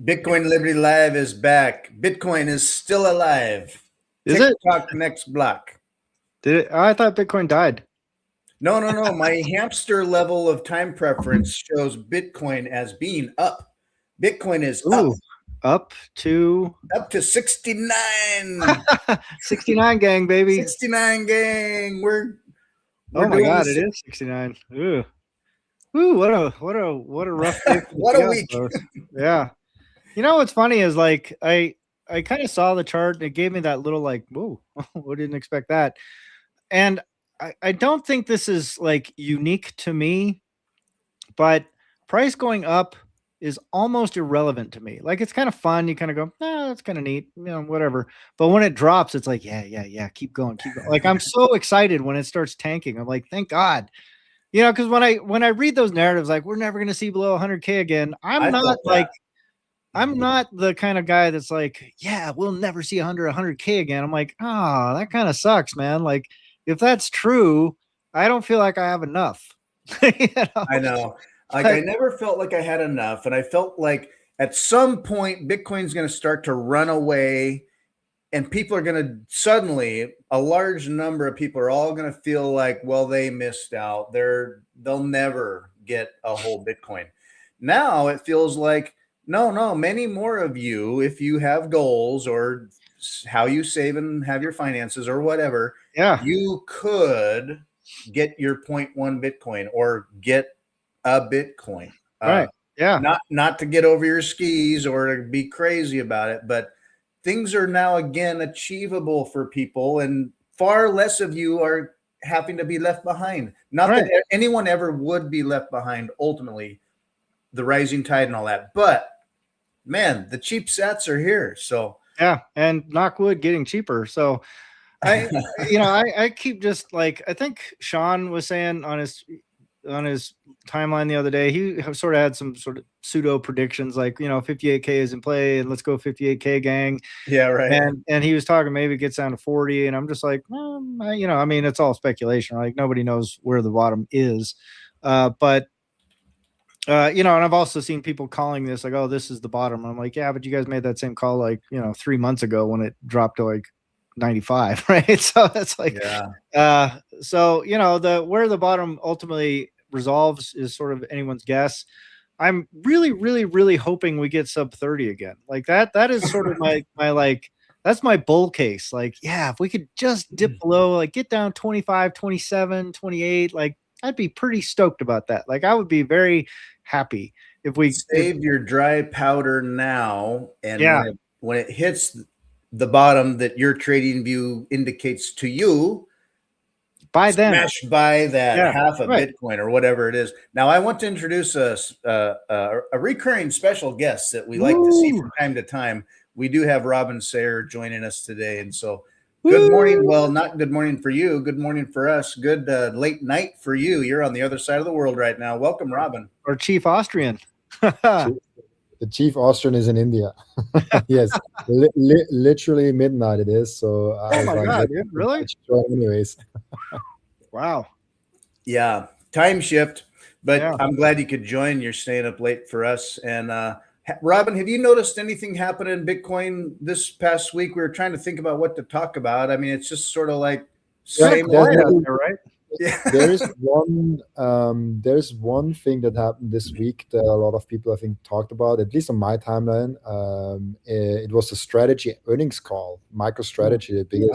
Bitcoin Liberty Live is back. Bitcoin is still alive. Is it? TikTok next block. Did it? I thought Bitcoin died. No. My hamster level of time preference shows Bitcoin as being up. Bitcoin is Ooh, up to up to 69. 69 gang, baby. 69 gang. We're Oh my doing God, this. it is 69. Ooh. Ooh, what a rough day for the What a fiat week. bros. Yeah. You know what's funny is like I kind of saw the chart and it gave me that little like, whoa, I didn't expect that. And I don't think this is like unique to me, but price going up is almost irrelevant to me. Like it's kind of fun. You kind of go, that's kind of neat, whatever. But when it drops, it's like, yeah, keep going. Like I'm so excited when it starts tanking. I'm like, thank God. Because when I read those narratives, like we're never going to see below 100K again, I'm not the kind of guy that's like, yeah, we'll never see 100K again. I'm like, that kind of sucks, man. Like if that's true, I don't feel like I have enough. I know. Like I never felt like I had enough. And I felt like at some point Bitcoin's going to start to run away and people are going to suddenly, a large number of people are all going to feel like, well, they missed out. They'll never get a whole Bitcoin. Now it feels like, no, many more of you, if you have goals or how you save and have your finances or whatever, you could get your 0.1 Bitcoin or get a Bitcoin. Right. Yeah. Not to get over your skis or to be crazy about it, but things are now again achievable for people, and far less of you are having to be left behind. Not that anyone ever would be left behind, ultimately, the rising tide and all that. But man, the cheap sats are here. So yeah, and knock wood, getting cheaper. So I keep just like, I think Sean was saying on his timeline the other day, he sort of had some sort of pseudo predictions like, 58K is in play and let's go 58K gang. Yeah, right. And he was talking maybe it gets down to 40, and I'm just like, I mean, it's all speculation. Like nobody knows where the bottom is. But and I've also seen people calling this like, oh, this is the bottom. And I'm like, yeah, but you guys made that same call like, 3 months ago when it dropped to like 95, right? So that's like, so where the bottom ultimately resolves is sort of anyone's guess. I'm really, really, really hoping we get sub 30 again. Like that is sort of my like, that's my bull case. Like, yeah, if we could just dip below, like get down 25, 27, 28, like I'd be pretty stoked about that. Like I would be very happy if we save your dry powder now. And when it hits the bottom that your trading view indicates to you, buy them. Smash buy that half a Bitcoin or whatever it is. Now, I want to introduce a recurring special guest that we like to see from time to time. We do have Robin Sayer joining us today. And so good morning. Well, not good morning for you. Good morning for us. Good late night for you. You're on the other side of the world right now. Welcome, Robin. Our chief Austrian. The chief Austrian is in India. Yes, literally midnight it is. So oh my God, dude, really? Anyways. Wow. Yeah, time shift. But I'm glad you could join. You're staying up late for us. And Robin, have you noticed anything happen in Bitcoin this past week? We were trying to think about what to talk about. I mean, it's just sort of like same quiet out there, right? Yeah. There's one thing that happened this week that a lot of people I think talked about, at least on my timeline. It was the strategy earnings call, MicroStrategy, the biggest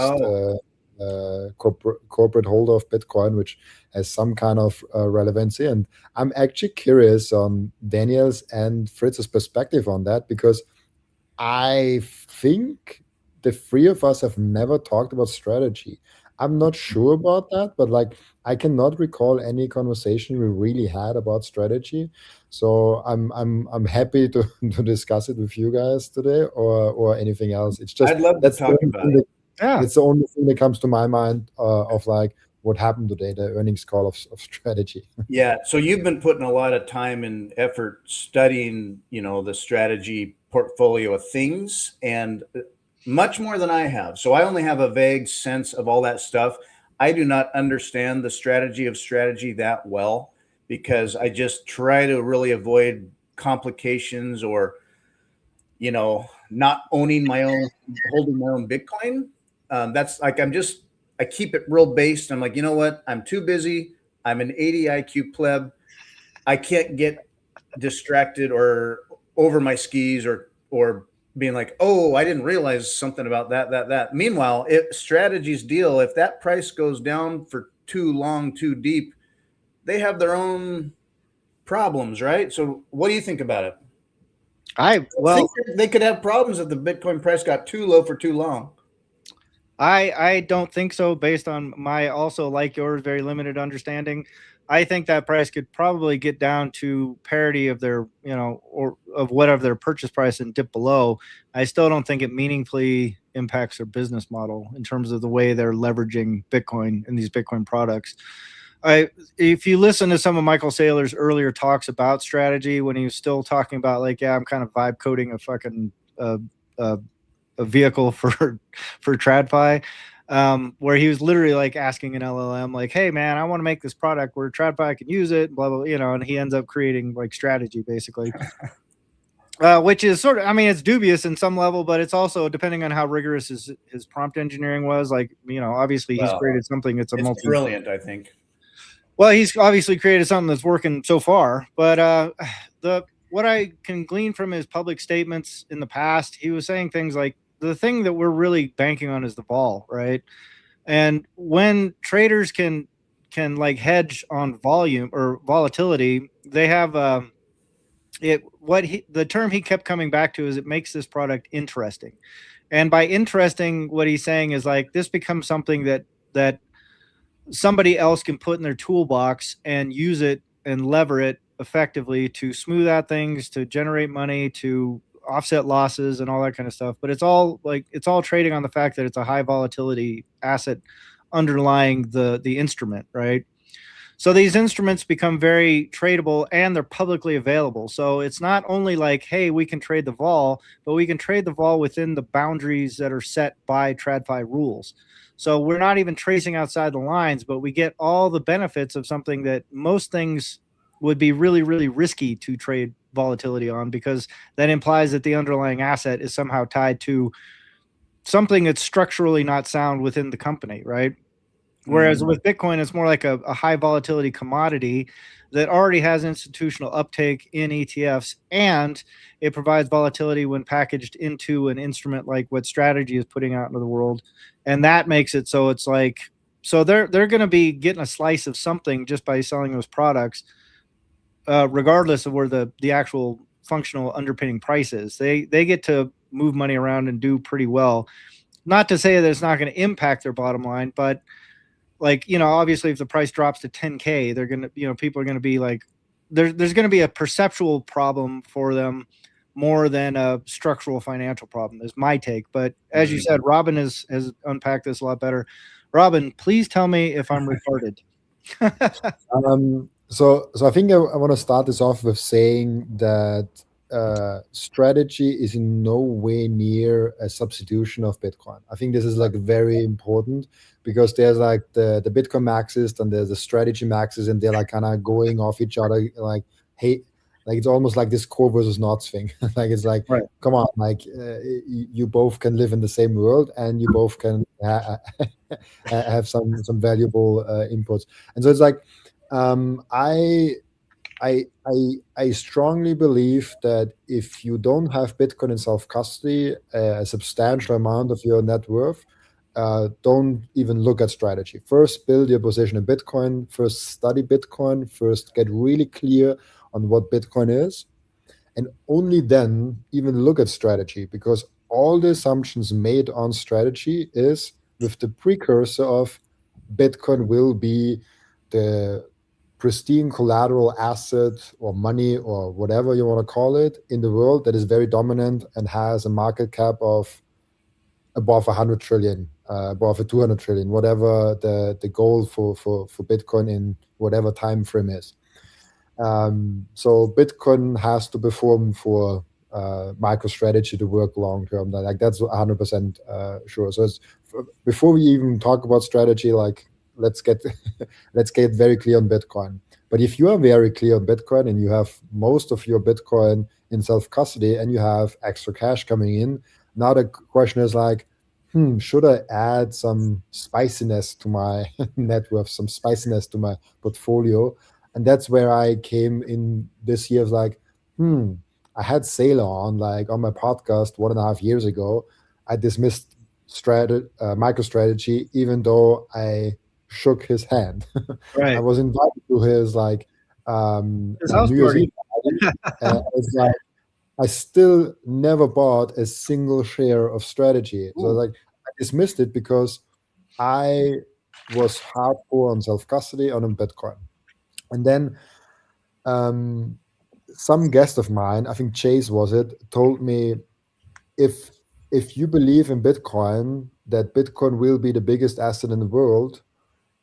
corporate holder of Bitcoin, which has some kind of relevancy. And I'm actually curious on Daniel's and Fritz's perspective on that, because I think the three of us have never talked about strategy. I'm not sure about that, but like I cannot recall any conversation we really had about strategy. So I'm happy to discuss it with you guys today or anything else. It's just I'd love to talk about it. It's the only thing that comes to my mind of like what happened today, the earnings call of strategy. Yeah. So you've been putting a lot of time and effort studying, the strategy portfolio of things, and much more than I have. So I only have a vague sense of all that stuff. I do not understand the strategy of strategy that well, because I just try to really avoid complications or not holding my own Bitcoin. That's like, I keep it real based. I'm like, you know what? I'm too busy. I'm an 80 IQ pleb. I can't get distracted or over my skis or being like, oh, I didn't realize something about that. Meanwhile, if Strategy's deal, if that price goes down for too long, too deep, they have their own problems, right? So what do you think about it? I think they could have problems if the Bitcoin price got too low for too long. I don't think so, based on my also, like yours, very limited understanding. I think that price could probably get down to parity of their, or of whatever their purchase price and dip below. I still don't think it meaningfully impacts their business model in terms of the way they're leveraging Bitcoin and these Bitcoin products. If you listen to some of Michael Saylor's earlier talks about Strategy, when he was still talking about like, yeah, I'm kind of vibe coding a fucking a vehicle for TradFi, where he was literally like asking an LLM, like, hey man, I want to make this product where TradFi can use it, blah blah, and he ends up creating like Strategy basically. Which is sort of, I mean, it's dubious in some level, but it's also depending on how rigorous his prompt engineering was. Like, obviously he's created something that's brilliant, I think. Well, he's obviously created something that's working so far, but what I can glean from his public statements in the past, he was saying things like, the thing that we're really banking on is the vol, right? And when traders can like hedge on volume or volatility, they have the term he kept coming back to is it makes this product interesting. And by interesting, what he's saying is like, this becomes something that somebody else can put in their toolbox and use it and lever it effectively to smooth out things, to generate money, to offset losses and all that kind of stuff. But it's all trading on the fact that it's a high volatility asset underlying the instrument, right? So these instruments become very tradable and they're publicly available. So it's not only like, hey, we can trade the vol, but we can trade the vol within the boundaries that are set by TradFi rules. So we're not even tracing outside the lines, but we get all the benefits of something that most things would be really, really risky to trade volatility on, because that implies that the underlying asset is somehow tied to something that's structurally not sound within the company, right? Whereas with Bitcoin, it's more like a high volatility commodity that already has institutional uptake in ETFs, and it provides volatility when packaged into an instrument like what Strategy is putting out into the world. And that makes it so it's like, so they're going to be getting a slice of something just by selling those products, regardless of where the actual functional underpinning price is. They get to move money around and do pretty well. Not to say that it's not going to impact their bottom line, but like, obviously if the price drops to 10K, they're going to, people are going to be like, there's going to be a perceptual problem for them more than a structural financial problem, is my take. But as you said, Robin has unpacked this a lot better. Robin, please tell me if I'm retarded. So I think I want to start this off with saying that Strategy is in no way near a substitution of Bitcoin. I think this is like very important, because there's like the Bitcoin maxis and there's the Strategy maxis, and they're like kind of going off each other. Like, hey, like it's almost like this core versus not thing. Like it's like, right, come on, like you both can live in the same world, and you both can have some valuable inputs. And so it's like, I strongly believe that if you don't have Bitcoin in self-custody, a substantial amount of your net worth, don't even look at Strategy. First, build your position in Bitcoin. First, study Bitcoin. First, get really clear on what Bitcoin is. And only then even look at Strategy, because all the assumptions made on Strategy is with the precursor of Bitcoin will be the pristine collateral asset or money or whatever you want to call it in the world that is very dominant and has a market cap of above 100 trillion, above a 200 trillion, whatever the goal for Bitcoin in whatever time frame is. So Bitcoin has to perform for MicroStrategy to work long term. Like that's 100% sure. So before we even talk about Strategy, like let's get very clear on Bitcoin. But if you are very clear on Bitcoin and you have most of your Bitcoin in self-custody and you have extra cash coming in, now the question is like, should I add some spiciness to my net worth, some spiciness to my portfolio? And that's where I came in this year. Like, I had Sailor on my podcast 1.5 years ago. I dismissed MicroStrategy, even though I shook his hand. Right. I was invited to his his house New Year's party. Eve party. It's like I still never bought a single share of Strategy. So I dismissed it because I was hardcore on self-custody and on Bitcoin. And then some guest of mine, I think Chase was it, told me if you believe in Bitcoin, that Bitcoin will be the biggest asset in the world,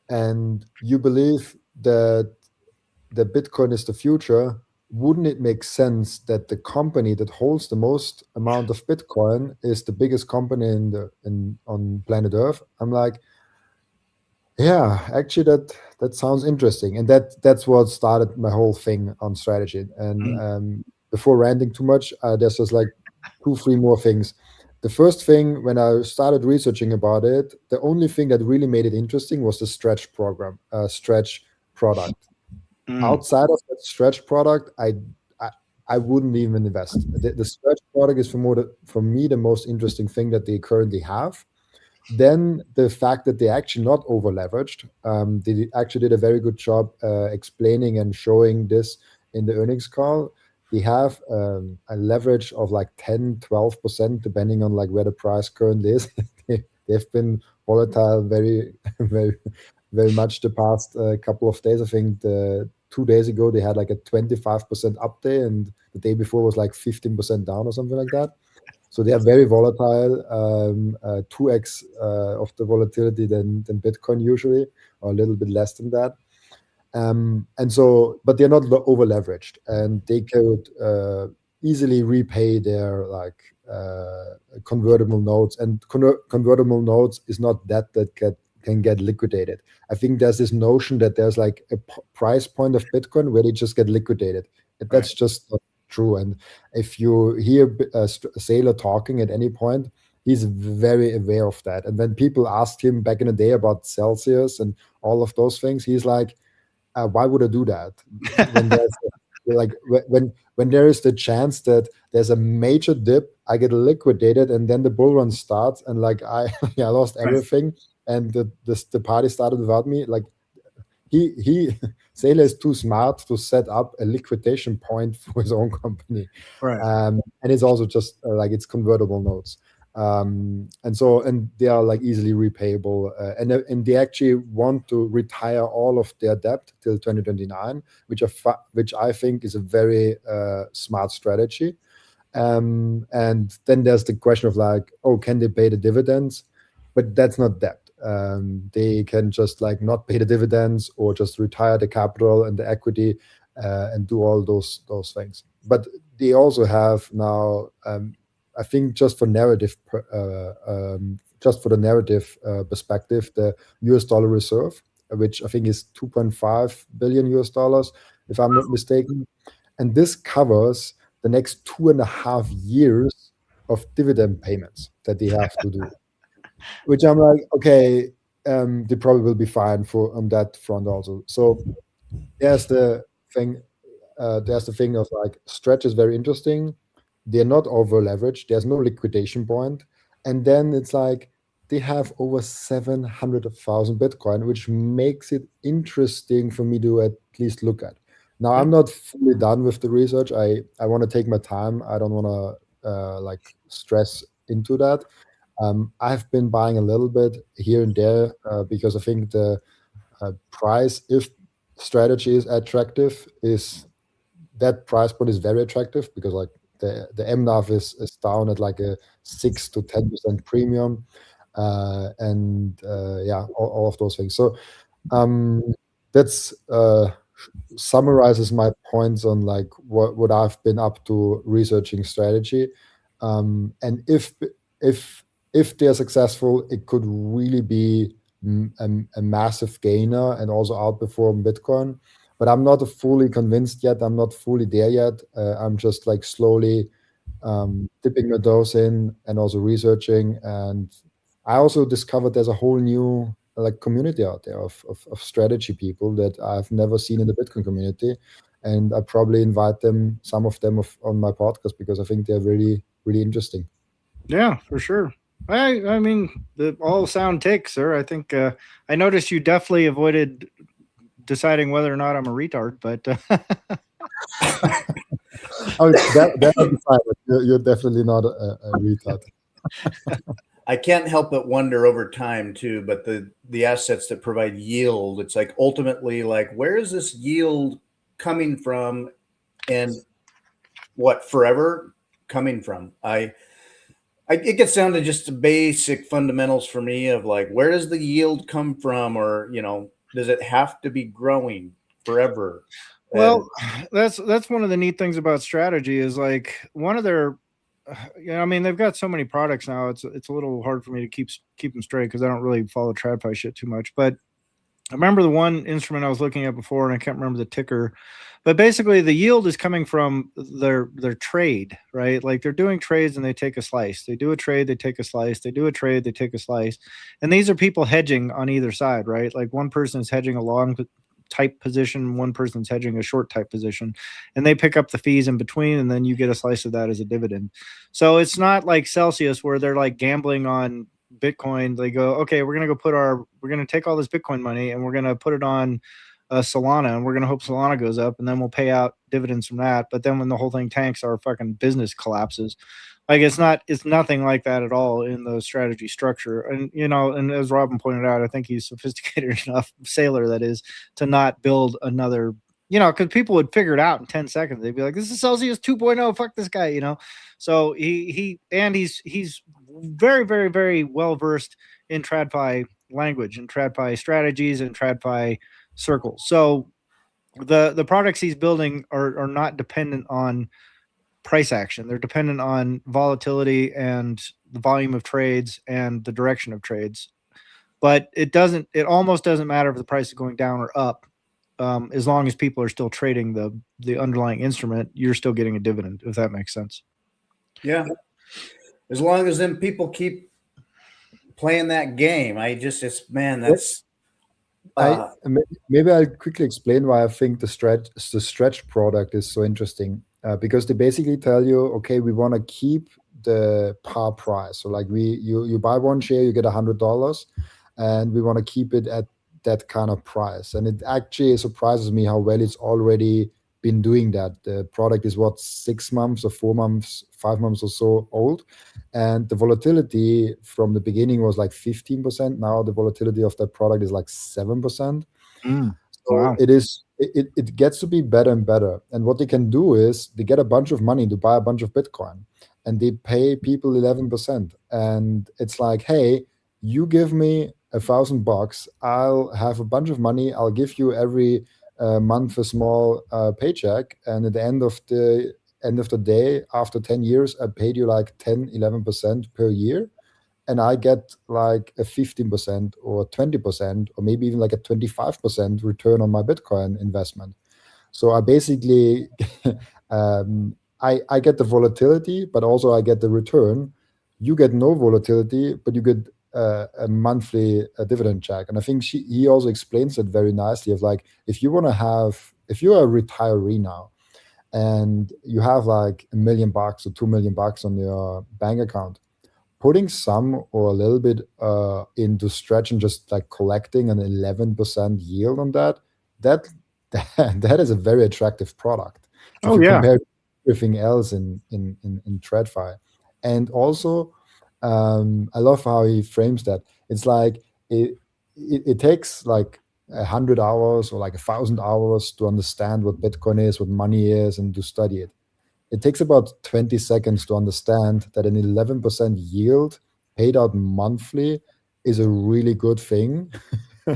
and you believe that Bitcoin is the future, wouldn't it make sense that the company that holds the most amount of Bitcoin is the biggest company on planet Earth? I'm like, yeah, actually that sounds interesting, and that's what started my whole thing on strategy. And before ranting too much, there's just like 2, 3 more things. The first thing, when I started researching about it, the only thing that really made it interesting was the stretch stretch product. Outside of that stretch product, I wouldn't even invest. The stretch product is for me the most interesting thing that they currently have. Then the fact that they actually not over leveraged, they actually did a very good job explaining and showing this in the earnings call. They have a leverage of like 10-12%, depending on like where the price currently is. They've been volatile very, very, very much the past couple of days. I think 2 days ago they had like a 25% up day, and the day before was like 15% down or something like that. So they are very volatile, 2x of the volatility than Bitcoin usually, or a little bit less than that. But they're not over leveraged, and they could easily repay their convertible notes. And convertible notes is not that can get liquidated. I think there's this notion that there's like a price point of Bitcoin where they just get liquidated. That's just not true. And if you hear Sailor talking at any point, he's very aware of that. And when people asked him back in the day about Celsius and all of those things, he's like, why would I do that? When there's when there is the chance that there's a major dip, I get liquidated, and then the bull run starts, and like I lost everything, and the party started without me. Like he Sailor is too smart to set up a liquidation point for his own company, and it's also just it's convertible notes, and they are like easily repayable, and they actually want to retire all of their debt till 2029, which I think is a very smart strategy. And then there's the question of like, oh, can they pay the dividends? But that's not debt. They can just like not pay the dividends or just retire the capital and the equity and do all those things. But they also have now, I think, just for the narrative perspective, the US dollar reserve, which I think is 2.5 billion US dollars, if I'm not mistaken. And this covers the next 2.5 years of dividend payments that they have to do. Which I'm like, okay, they probably will be fine on that front also. So there's the thing. There's the thing of like stretch is very interesting. They're not over leveraged. There's no liquidation point, and then it's like they have over 700,000 Bitcoin, which makes it interesting for me to at least look at. Now I'm not fully done with the research. I want to take my time. I don't want to stress into that. I've been buying a little bit here and there because I think the price, if strategy is attractive, is that price point is very attractive because like the MNAV is down at like a 6 to 10% premium, and all of those things. So that's summarizes my points on like what I've been up to researching strategy, and if they're successful, it could really be a massive gainer and also outperform Bitcoin. but I'm not fully convinced yet. I'm not fully there yet. I'm just like slowly dipping my toes in and also researching. And I also discovered there's a whole new like community out there of strategy people that I've never seen in the Bitcoin community. And I probably invite them, some of them on my podcast, because I think they're really, really interesting. Yeah, for sure. I mean, all sound takes, sir. I think I noticed you definitely avoided deciding whether or not I'm a retard, but Oh, that would be fine. But you're definitely not a retard. I can't help but wonder over time too, but the assets that provide yield, it's like ultimately like, where is this yield coming from, and what forever coming from? It gets down to just the basic fundamentals for me of like, where does the yield come from, or does it have to be growing forever? Well, that's one of the neat things about strategy is like one of their, I mean, they've got so many products now. It's a little hard for me to keep them straight because I don't really follow TradFi shit too much. But I remember the one instrument I was looking at before, and I can't remember the ticker. But basically, the yield is coming from their trade, right? Like they're doing trades and they take a slice. They do a trade, they take a slice. They do a trade, they take a slice. And these are people hedging on either side, right? Like one person is hedging a long type position, one person's hedging a short type position, and they pick up the fees in between, and then you get a slice of that as a dividend. So it's not like Celsius where they're like gambling on Bitcoin. They go, okay, we're going to take all this Bitcoin money and we're going to put it on Solana, and we're going to hope Solana goes up, and then we'll pay out dividends from that. But then when the whole thing tanks, our fucking business collapses. Like it's nothing like that at all in the strategy structure. And, and as Robin pointed out, I think he's sophisticated enough, sailor that is, to not build another, because people would figure it out in 10 seconds. They'd be like, this is Celsius 2.0. Fuck this guy, So he's very, very, very well versed in TradFi language and TradFi strategies and TradFi circles. So the products he's building are not dependent on price action. They're dependent on volatility and the volume of trades and the direction of trades. But it almost doesn't matter if the price is going down or up. As long as people are still trading the underlying instrument, you're still getting a dividend, if that makes sense. Yeah. As long as them people keep playing that game. That's maybe I'll quickly explain why I think the stretch product is so interesting. Because they basically tell you, okay, we want to keep the par price. So like you buy one share, you get $100, and we want to keep it at that kind of price. And it actually surprises me how well it's already been doing that. The product is 6 months or 4 months, 5 months or so old. And the volatility from the beginning was like 15%. Now the volatility of that product is like 7%. So wow. It gets to be better and better. And what they can do is they get a bunch of money to buy a bunch of Bitcoin, and they pay people 11%. And it's like, hey, you give me $1,000, I'll have a bunch of money. I'll give you every month a small paycheck. And at the end of the day, after 10 years, I paid you like 10, 11% per year. And I get like a 15% or 20% or maybe even like a 25% return on my Bitcoin investment. So I basically, I get the volatility, but also I get the return. You get no volatility, but you get a monthly dividend check. And I think he also explains it very nicely of like, if you're a retiree now and you have like $1 million or $2 million on your bank account, putting some or a little bit into stretch and just like collecting an 11% yield on that is a very attractive product. If you compare everything else in TradFi. And also, I love how he frames that. It's like it takes like 100 hours or like 1,000 hours to understand what Bitcoin is, what money is, and to study it. It takes about 20 seconds to understand that an 11% yield paid out monthly is a really good thing.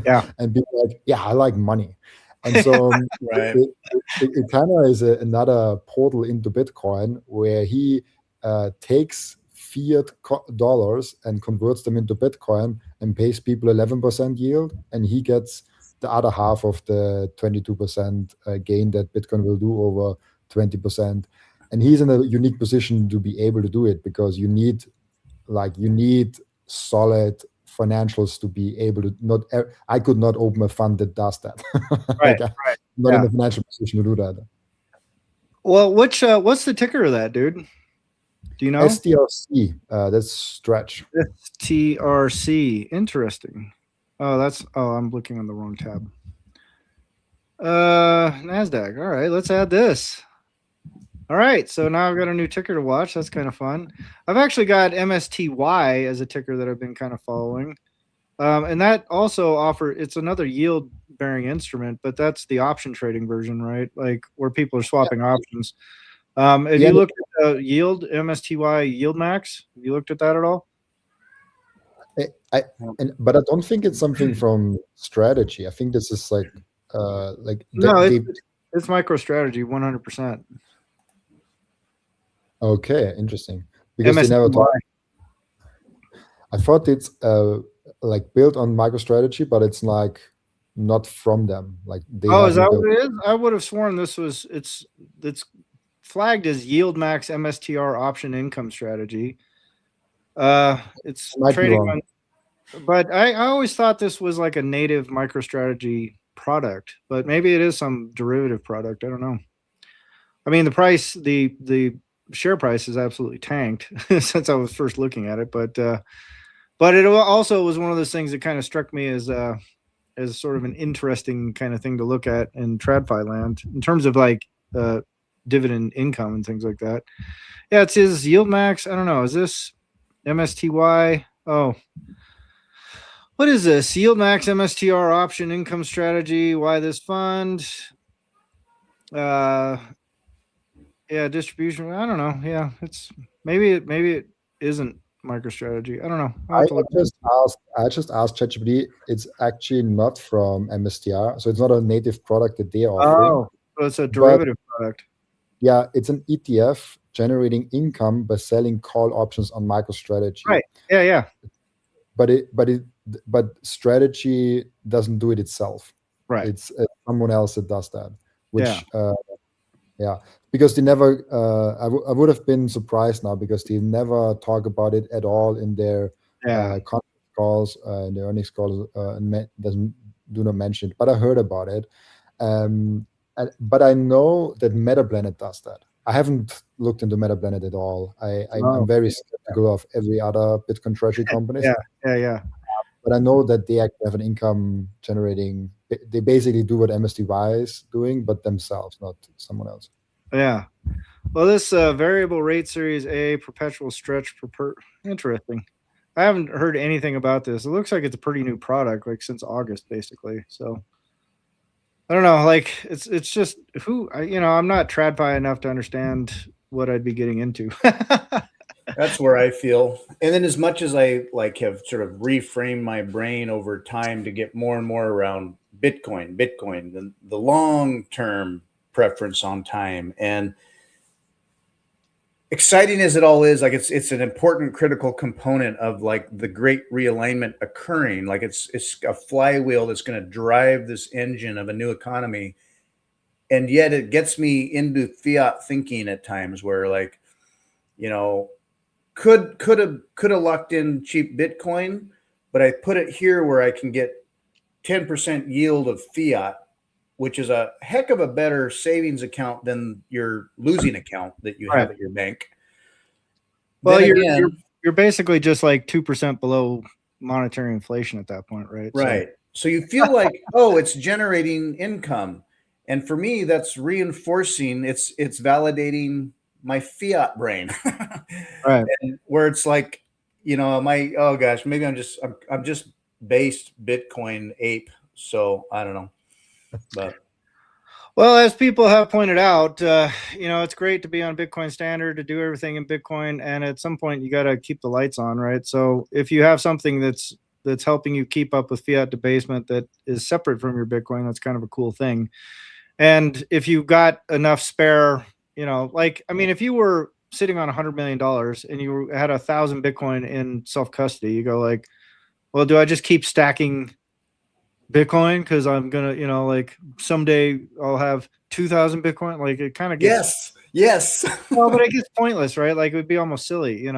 Yeah. And be like, yeah, I like money. And so right. it kind of is another portal into Bitcoin where he takes fiat dollars and converts them into Bitcoin and pays people 11% yield. And he gets the other half of the 22% gain that Bitcoin will do over 20%. And he's in a unique position to be able to do it, because you need solid financials to be able to I could not open a fund that does that. Right, Not in the financial position to do that. Well, what's the ticker of that, dude? Do you know? STRC, that's Stretch. STRC, interesting. Oh, I'm looking on the wrong tab. NASDAQ. All right, let's add this. All right, so now I've got a new ticker to watch. That's kind of fun. I've actually got MSTY as a ticker that I've been kind of following. And that also it's another yield bearing instrument, but that's the option trading version, right? Like where people are swapping options. Have you looked at the yield, MSTY yield max? Have you looked at that at all? But I don't think it's something from strategy. I think this is like it's MicroStrategy 100%. Okay, interesting. Because they never talk. I thought it's like built on MicroStrategy, but it's like not from them. Like is that what it is? I would have sworn it's flagged as yield max MSTR option income strategy. It's trading on, but I always thought this was like a native MicroStrategy product, but maybe it is some derivative product. I don't know. I mean, the price, the share price is absolutely tanked since I was first looking at it, but it also was one of those things that kind of struck me as sort of an interesting kind of thing to look at in TradFi land in terms of like dividend income and things like that. Yeah, it says yield max. I don't know. Is this MSTY? Oh, what is this? Yield max MSTR option income strategy. Why this fund? Yeah, distribution. I don't know. Yeah, it's maybe it isn't MicroStrategy. I don't know. I just asked ChatGPT. It's actually not from MSTR, so it's not a native product that they are offering. Oh, so it's a derivative product. Yeah, it's an ETF generating income by selling call options on MicroStrategy. Right. Yeah. But strategy doesn't do it itself. Right. It's someone else that does that. Which because they never. I would have been surprised now, because they never talk about it at all in their conference calls, in their earnings calls, and do not mention it. But I heard about it. But I know that MetaPlanet does that. I haven't looked into MetaPlanet at all. I'm very skeptical of every other Bitcoin treasury company. Yeah. But I know that they actually have an income generating. They basically do what MSTY is doing, but themselves, not someone else. Yeah. Well, this variable rate series A perpetual stretch interesting. I haven't heard anything about this. It looks like it's a pretty new product, like since August, basically. So I don't know. Like it's just I'm not TradFi enough to understand what I'd be getting into. That's where I feel. And then as much as I have sort of reframed my brain over time to get more and more around Bitcoin, the long-term preference on time, and exciting as it all is, like it's an important critical component of like the great realignment occurring. Like it's a flywheel that's going to drive this engine of a new economy. And yet it gets me into fiat thinking at times where could have locked in cheap Bitcoin, but I put it here where I can get 10% yield of fiat, which is a heck of a better savings account than your losing account that you have at your bank. Well, you're basically just like 2% below monetary inflation at that point, right? Right. So you feel like, oh, it's generating income. And for me, that's reinforcing, it's validating my fiat brain. Right. And where it's like, maybe I'm just based Bitcoin ape. So I don't know. But well, as people have pointed out, it's great to be on Bitcoin Standard, to do everything in Bitcoin, and at some point you got to keep the lights on, right? So if you have something that's helping you keep up with fiat debasement that is separate from your Bitcoin, that's kind of a cool thing. And if you've got enough spare, if you were sitting on $100 million and you had 1,000 Bitcoin in self-custody, you go like, well, do I just keep stacking Bitcoin because I'm gonna, like someday I'll have 2,000 Bitcoin. Like it kind of gets yes. well, but it gets pointless, right? Like it would be almost silly,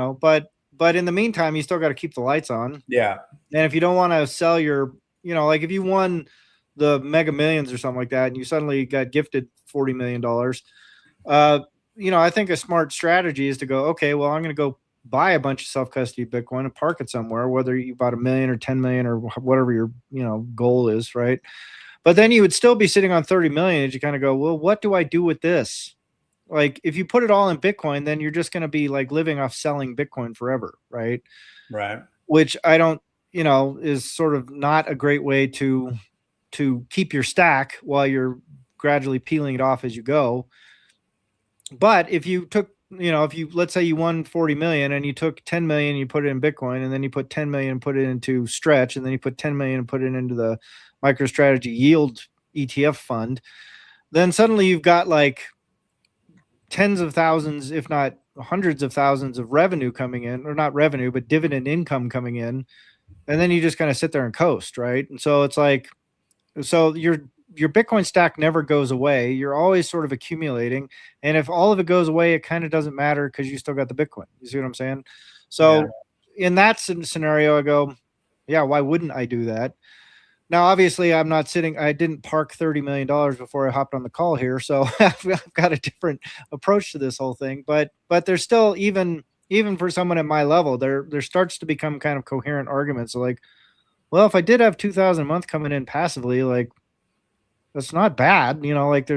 But in the meantime, you still got to keep the lights on. Yeah. And if you don't want to sell your, like if you won the Mega Millions or something like that, and you suddenly got gifted $40 million, I think a smart strategy is to go, okay, well, I'm going to go buy a bunch of self-custody Bitcoin and park it somewhere, whether you bought 1 million or 10 million or whatever your, goal is, right? But then you would still be sitting on 30 million as you kind of go, well, what do I do with this? Like if you put it all in Bitcoin, then you're just going to be like living off selling Bitcoin forever, right? Right. Which I don't, is sort of not a great way to keep your stack while you're gradually peeling it off as you go. But if you took, let's say you won 40 million and you took 10 million, you put it in Bitcoin, and then you put 10 million and put it into Stretch, and then you put 10 million and put it into the MicroStrategy yield ETF fund, then suddenly you've got like tens of thousands, if not hundreds of thousands of revenue coming in, or not revenue, but dividend income coming in. And then you just kind of sit there and coast, right? And so it's like, so your Bitcoin stack never goes away. You're always sort of accumulating. And if all of it goes away, it kind of doesn't matter because you still got the Bitcoin. You see what I'm saying? So in that scenario, I go, yeah, why wouldn't I do that? Now, obviously, I didn't park $30 million before I hopped on the call here. So I've got a different approach to this whole thing. But there's still, even for someone at my level, there starts to become kind of coherent arguments. So like, well, if I did have 2,000 a month coming in passively, like that's not bad. Like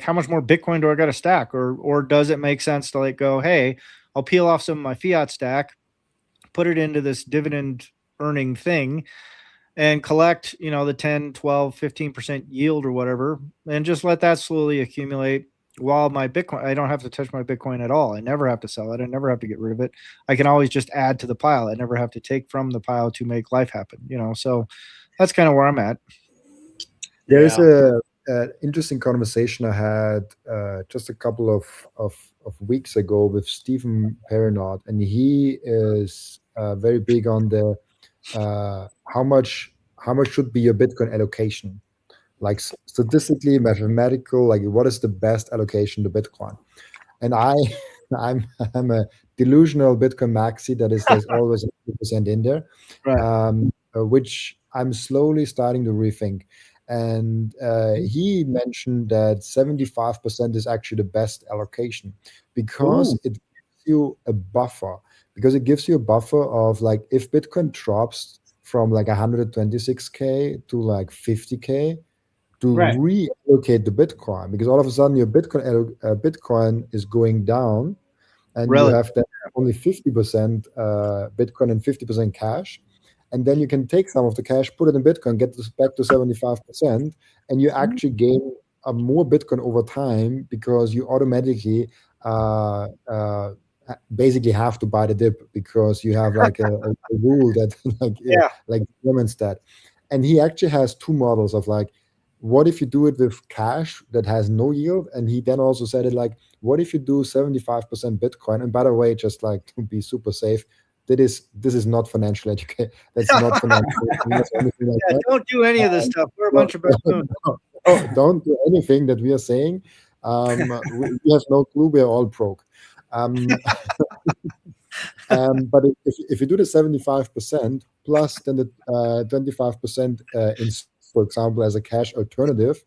how much more Bitcoin do I got to stack? Or does it make sense to like go, hey, I'll peel off some of my fiat stack, put it into this dividend earning thing, and collect, the 10, 12, 15% yield or whatever, and just let that slowly accumulate while my Bitcoin, I don't have to touch my Bitcoin at all. I never have to sell it. I never have to get rid of it. I can always just add to the pile. I never have to take from the pile to make life happen, so that's kind of where I'm at. There is a interesting conversation I had just a couple of weeks ago with Stephen Perinaud, and he is very big on the how much should be your Bitcoin allocation, like statistically, mathematical, like what is the best allocation to Bitcoin. And I'm a delusional Bitcoin maxi that is there's always 100% in there, Right. Which I'm slowly starting to rethink. And he mentioned that 75% is actually the best allocation because it gives you a buffer. Because it gives you a buffer of like if Bitcoin drops from like 126K to like 50K, to reallocate the Bitcoin, because all of a sudden your Bitcoin is going down, and you have then only 50% Bitcoin and 50% cash. And then you can take some of the cash, put it in Bitcoin, get this back to 75%, and you actually gain more Bitcoin over time because you automatically basically have to buy the dip because you have like a rule that like determines that. And he actually has two models of like, what if you do it with cash that has no yield? And he then also said it like, what if you do 75% Bitcoin? And by the way, just like to be super safe, this is not financial education. That's not financial. Don't do any of this stuff. We're a bunch of buffoons. Don't do anything that we are saying. We have no clue. We are all broke. But if you do the 75% plus then the 25% in, for example, as a cash alternative,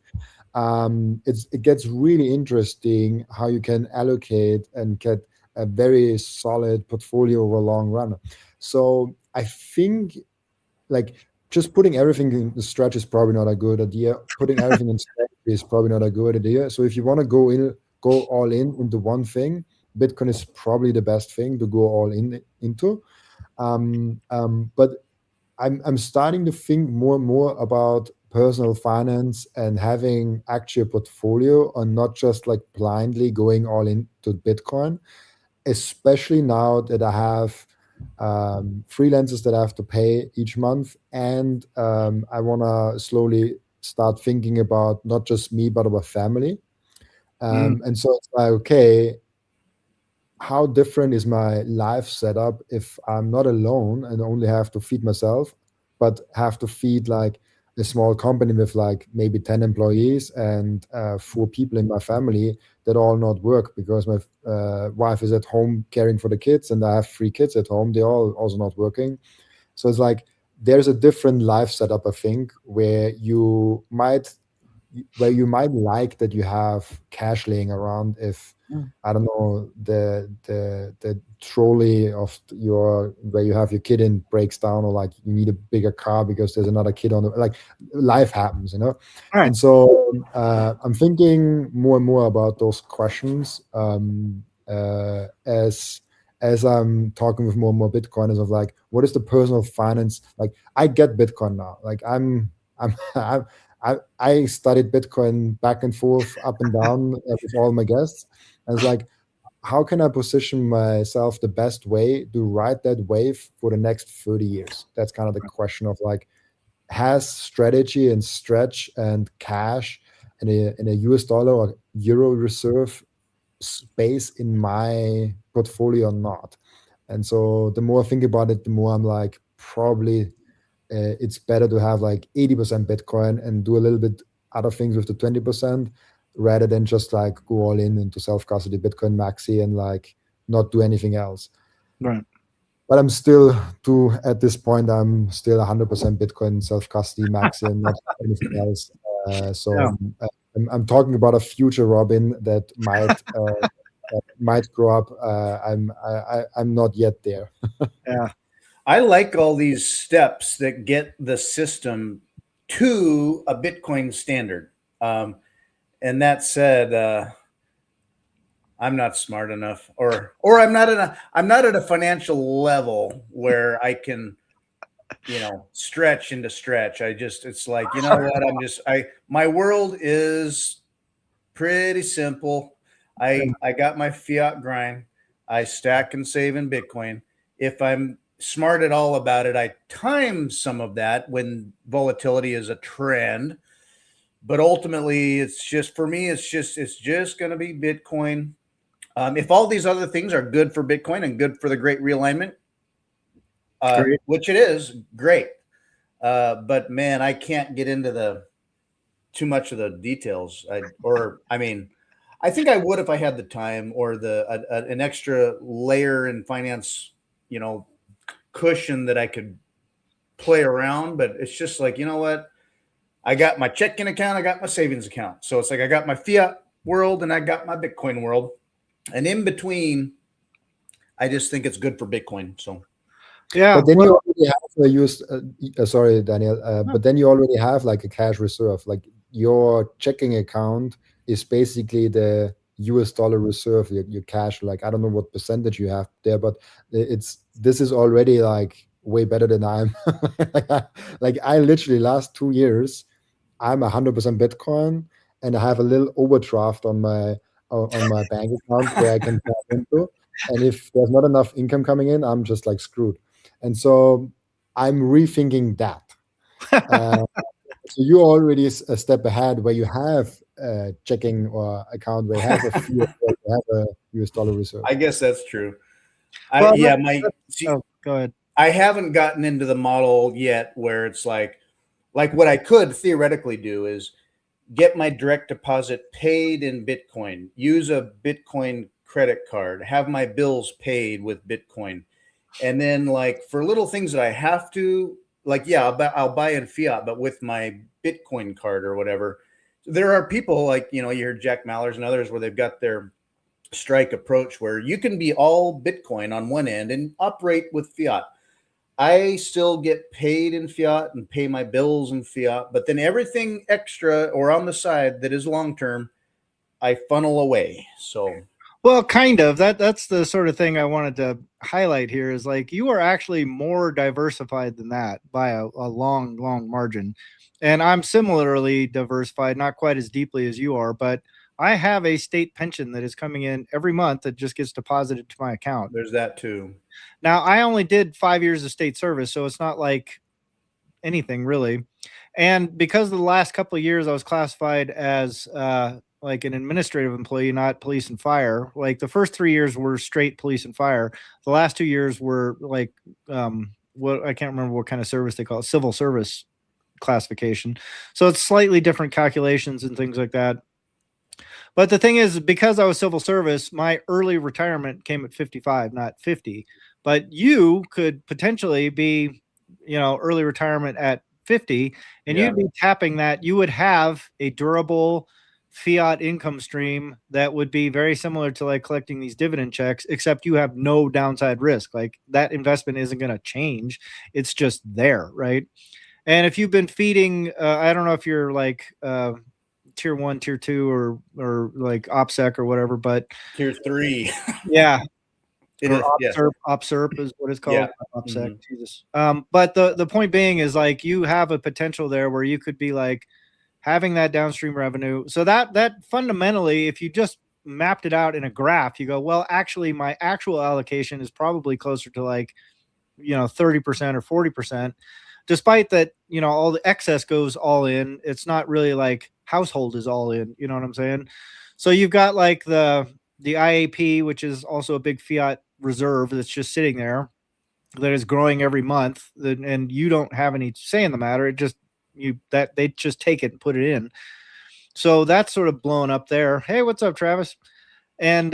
it gets really interesting how you can allocate and get a very solid portfolio over a long run. So I think like just putting everything in the Stretch is probably not a good idea. Putting everything in Stretch is probably not a good idea. So if you want to go all in into one thing, Bitcoin is probably the best thing to go all into. But I'm starting to think more and more about personal finance and having actually a portfolio and not just like blindly going all into Bitcoin, especially now that I have freelancers that I have to pay each month. And I want to slowly start thinking about not just me, but about family. And so it's like, okay, how different is my life setup if I'm not alone and only have to feed myself, but have to feed like a small company with like maybe 10 employees and 4 people in my family that all not work because my wife is at home caring for the kids and I have 3 kids at home. They're all also not working. So it's like there's a different life setup, I think, where you might like that you have cash laying around if I don't know the trolley of your where you have your kid in breaks down, or like you need a bigger car because there's another kid on the like life happens, you know. Right. And so I'm thinking more and more about those questions as I'm talking with more and more Bitcoiners of like, what is the personal finance? Like, I get Bitcoin now. Like, I studied Bitcoin back and forth, up and down with all my guests. And it's like, how can I position myself the best way to ride that wave for the next 30 years? That's kind of the question of like, has strategy and stretch and cash in a US dollar or euro reserve space in my portfolio or not? And so the more I think about it, the more I'm like, probably it's better to have like 80% Bitcoin and do a little bit other things with the 20% rather than just like go all in into self-custody Bitcoin maxi and like not do anything else. Right. But I'm still at this point, I'm still 100% Bitcoin self-custody maxi and not anything else. I'm talking about a future Robin that might grow up. I'm not yet there. Yeah. I like all these steps that get the system to a Bitcoin standard. And that said, I'm not smart enough, or I'm not at a financial level where I can, stretch into stretch. It's like, you know what? My world is pretty simple. I got my fiat grind. I stack and save in Bitcoin. If I'm smart at all about it, I time some of that when volatility is a trend. But ultimately, it's just for me. It's just going to be Bitcoin. If all these other things are good for Bitcoin and good for the great realignment, which it is, great. But man, I can't get into too much of the details. I think I would if I had the time or an extra layer in finance, cushion that I could play around. But it's just like, you know what? I got my checking account, I got my savings account. So it's like I got my fiat world and I got my Bitcoin world. And in between, I just think it's good for Bitcoin. So yeah. But then you already have sorry, Daniel, but then you already have like a cash reserve. Like your checking account is basically the US dollar reserve, your cash. Like, I don't know what percentage you have there, but this is already like way better than I'm. like I literally last 2 years, I'm 100% Bitcoin, and I have a little overdraft on my bank account where I can tap into. And if there's not enough income coming in, I'm just like screwed. And so I'm rethinking that. So you're already a step ahead where you have a checking or account where you have a fiat, where you have a US dollar reserve. I guess that's true. Go ahead. I haven't gotten into the model yet where it's like what I could theoretically do is get my direct deposit paid in Bitcoin, use a Bitcoin credit card, have my bills paid with Bitcoin. And then like for little things that I have to, like, yeah, I'll buy in fiat, but with my Bitcoin card or whatever. There are people like, you hear Jack Mallers and others where they've got their strike approach where you can be all Bitcoin on one end and operate with fiat. I still get paid in fiat and pay my bills in fiat, but then everything extra or on the side that is long-term, I funnel away. So, well, kind of that's the sort of thing I wanted to highlight here is like, you are actually more diversified than that by a long, long margin. And I'm similarly diversified, not quite as deeply as you are, but I have a state pension that is coming in every month that just gets deposited to my account. There's that too. Now, I only did 5 years of state service, so it's not like anything really. And because of the last couple of years, I was classified as like an administrative employee, not police and fire. Like the first 3 years were straight police and fire. The last 2 years were like what I can't remember what kind of service they call it, civil service classification. So it's slightly different calculations and things like that. But the thing is, because I was civil service, my early retirement came at 55, not 50. But you could potentially be, early retirement at 50, and you'd be tapping that. You would have a durable fiat income stream that would be very similar to like collecting these dividend checks, except you have no downside risk. Like that investment isn't going to change. It's just there, right? And if you've been feeding, I don't know if you're like tier 1, tier 2, or like OPSEC or whatever, but tier 3. Yeah. It or is, OPSERP, OPSERP is what it's called. Yeah. OPSEC, Jesus. But the point being is like you have a potential there where you could be like having that downstream revenue. So that fundamentally, if you just mapped it out in a graph, you go, well, actually my actual allocation is probably closer to like, 30% or 40%, despite that, all the excess goes all in. It's not really like household is all in, you know what I'm saying? So you've got like the IAP, which is also a big fiat reserve that's just sitting there that is growing every month, and you don't have any say in the matter. It just they just take it and put it in. So that's sort of blown up there. Hey, what's up, Travis? And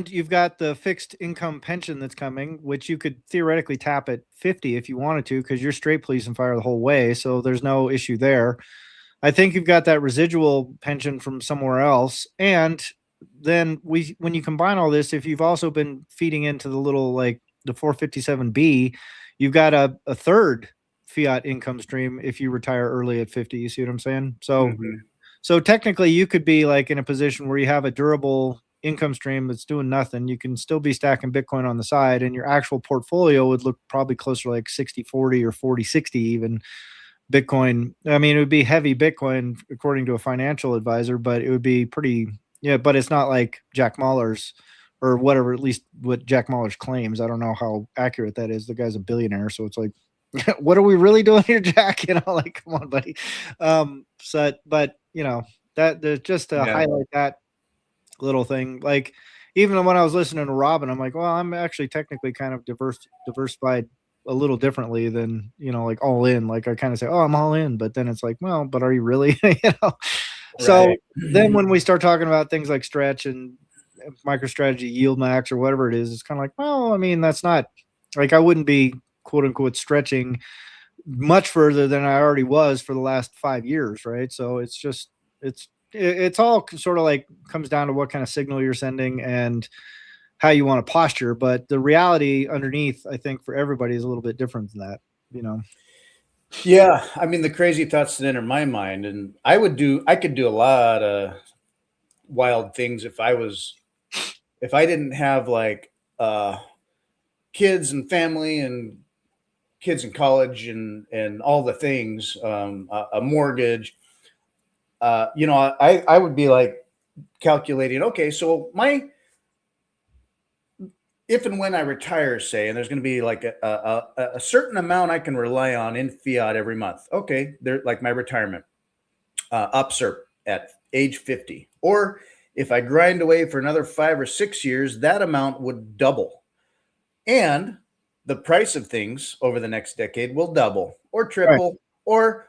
you've got the fixed income pension that's coming, which you could theoretically tap at 50 if you wanted to, because you're straight police and fire the whole way. So there's no issue there. I think you've got that residual pension from somewhere else. And then when you combine all this, if you've also been feeding into the little, like the 457B, you've got a third fiat income stream if you retire early at 50. You see what I'm saying? So, so technically you could be like in a position where you have a durable income stream that's doing nothing. You can still be stacking Bitcoin on the side, and your actual portfolio would look probably closer to like 60-40 or 40-60 even. Bitcoin, I mean, it would be heavy Bitcoin according to a financial advisor, but it would be pretty, but it's not like Jack Mahler's or whatever, at least what Jack Mahler's claims. I don't know how accurate that is. The guy's a billionaire. So it's like, what are we really doing here, Jack? Like, come on, buddy. But that just to highlight that little thing, like even when I was listening to Robin, I'm like, well, I'm actually technically kind of diversified a little differently than, like all in. Like I kind of say, oh, I'm all in, but then it's like, well, but are you really? So then when we start talking about things like stretch and MicroStrategy yield max or whatever it is, it's kind of like, well, I mean, that's not like, I wouldn't be quote unquote stretching much further than I already was for the last 5 years. Right. So it's just, it's all sort of like comes down to what kind of signal you're sending and how you want to posture. But the reality underneath, I think for everybody is a little bit different than that, Yeah. I mean, the crazy thoughts that enter my mind, and I could do a lot of wild things if I didn't have like, kids and family and kids in college and all the things, a mortgage, I would be like calculating, okay, so if and when I retire, say, and there's going to be like a certain amount I can rely on in fiat every month. Okay, they're like my retirement, UPSERP at age 50. Or if I grind away for another 5 or 6 years, that amount would double. And the price of things over the next decade will double or triple or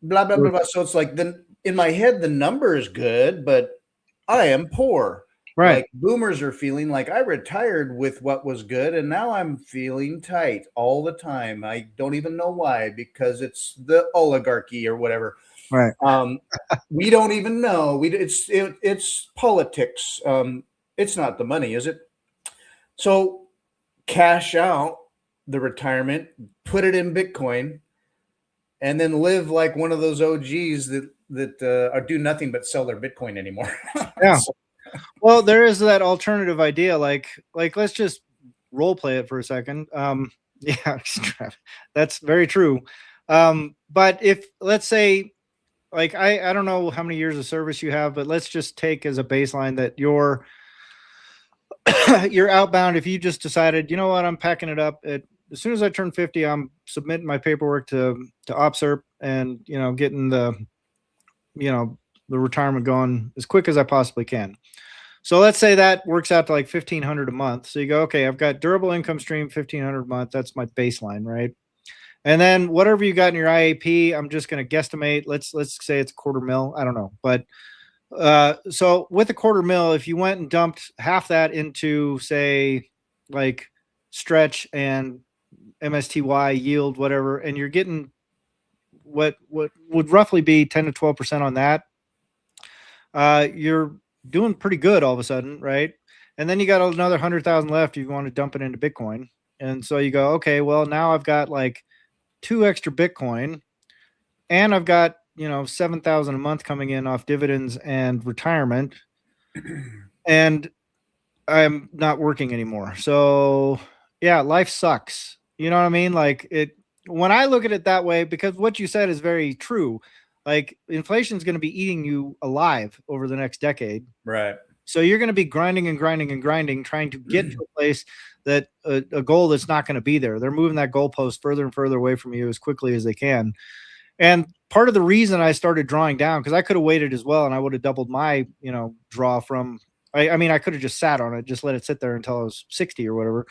blah, blah, blah, blah. So it's like, then in my head, the number is good, but I am poor. Right. Like boomers are feeling like I retired with what was good, and now I'm feeling tight all the time. I don't even know why, because it's the oligarchy or whatever. Right. We don't even know. It's politics. It's not the money, is it? So cash out the retirement, put it in Bitcoin, and then live like one of those OGs that do nothing but sell their Bitcoin anymore. Yeah. Well, there is that alternative idea. Like let's just role play it for a second. Yeah, that's very true. But if let's say, like, I don't know how many years of service you have, but let's just take as a baseline that you're outbound. If you just decided, you know what, I'm packing it up as soon as I turn 50, I'm submitting my paperwork to OPSERP and, getting the retirement going as quick as I possibly can. So let's say that works out to like $1,500 a month. So you go, okay, I've got durable income stream, $1,500 a month. That's my baseline, right? And then whatever you got in your IAP, I'm just going to guesstimate. Let's say it's $250,000. I don't know, but so with $250,000, if you went and dumped half that into, say, like stretch and MSTY yield, whatever, and you're getting what would roughly be 10 to 12% on that, you're doing pretty good all of a sudden, right? And then you got another 100,000 left. You want to dump it into Bitcoin, and so you go, okay, well now I've got like 2 extra Bitcoin, and I've got 7,000 a month coming in off dividends and retirement, and I'm not working anymore. So yeah, life sucks. You know what I mean? Like when I look at it that way, because what you said is very true. Like inflation is going to be eating you alive over the next decade. Right. So you're going to be grinding and grinding and grinding, trying to get to a place that a goal that's not going to be there. They're moving that goalpost further and further away from you as quickly as they can. And part of the reason I started drawing down, because I could have waited as well, and I would have doubled my, draw from. I mean, I could have just sat on it, just let it sit there until I was 60 or whatever,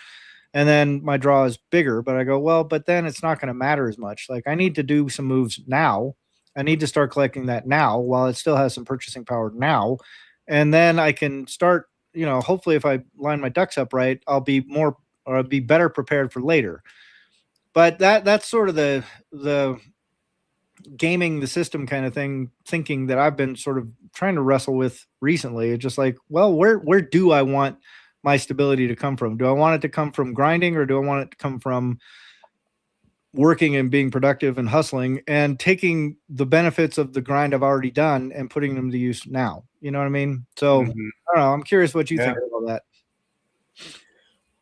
and then my draw is bigger. But I go, well, but then it's not going to matter as much. Like I need to do some moves now. I need to start collecting that now while it still has some purchasing power now, and then I can start. Hopefully, if I line my ducks up right, I'll be better prepared for later. But that's sort of the gaming the system kind of thinking that I've been sort of trying to wrestle with recently. It's just like, well, where do I want my stability to come from? Do I want it to come from grinding, or do I want it to come from working and being productive and hustling and taking the benefits of the grind I've already done and putting them to use now? You know what I mean? So I don't know. I'm curious what you think about that.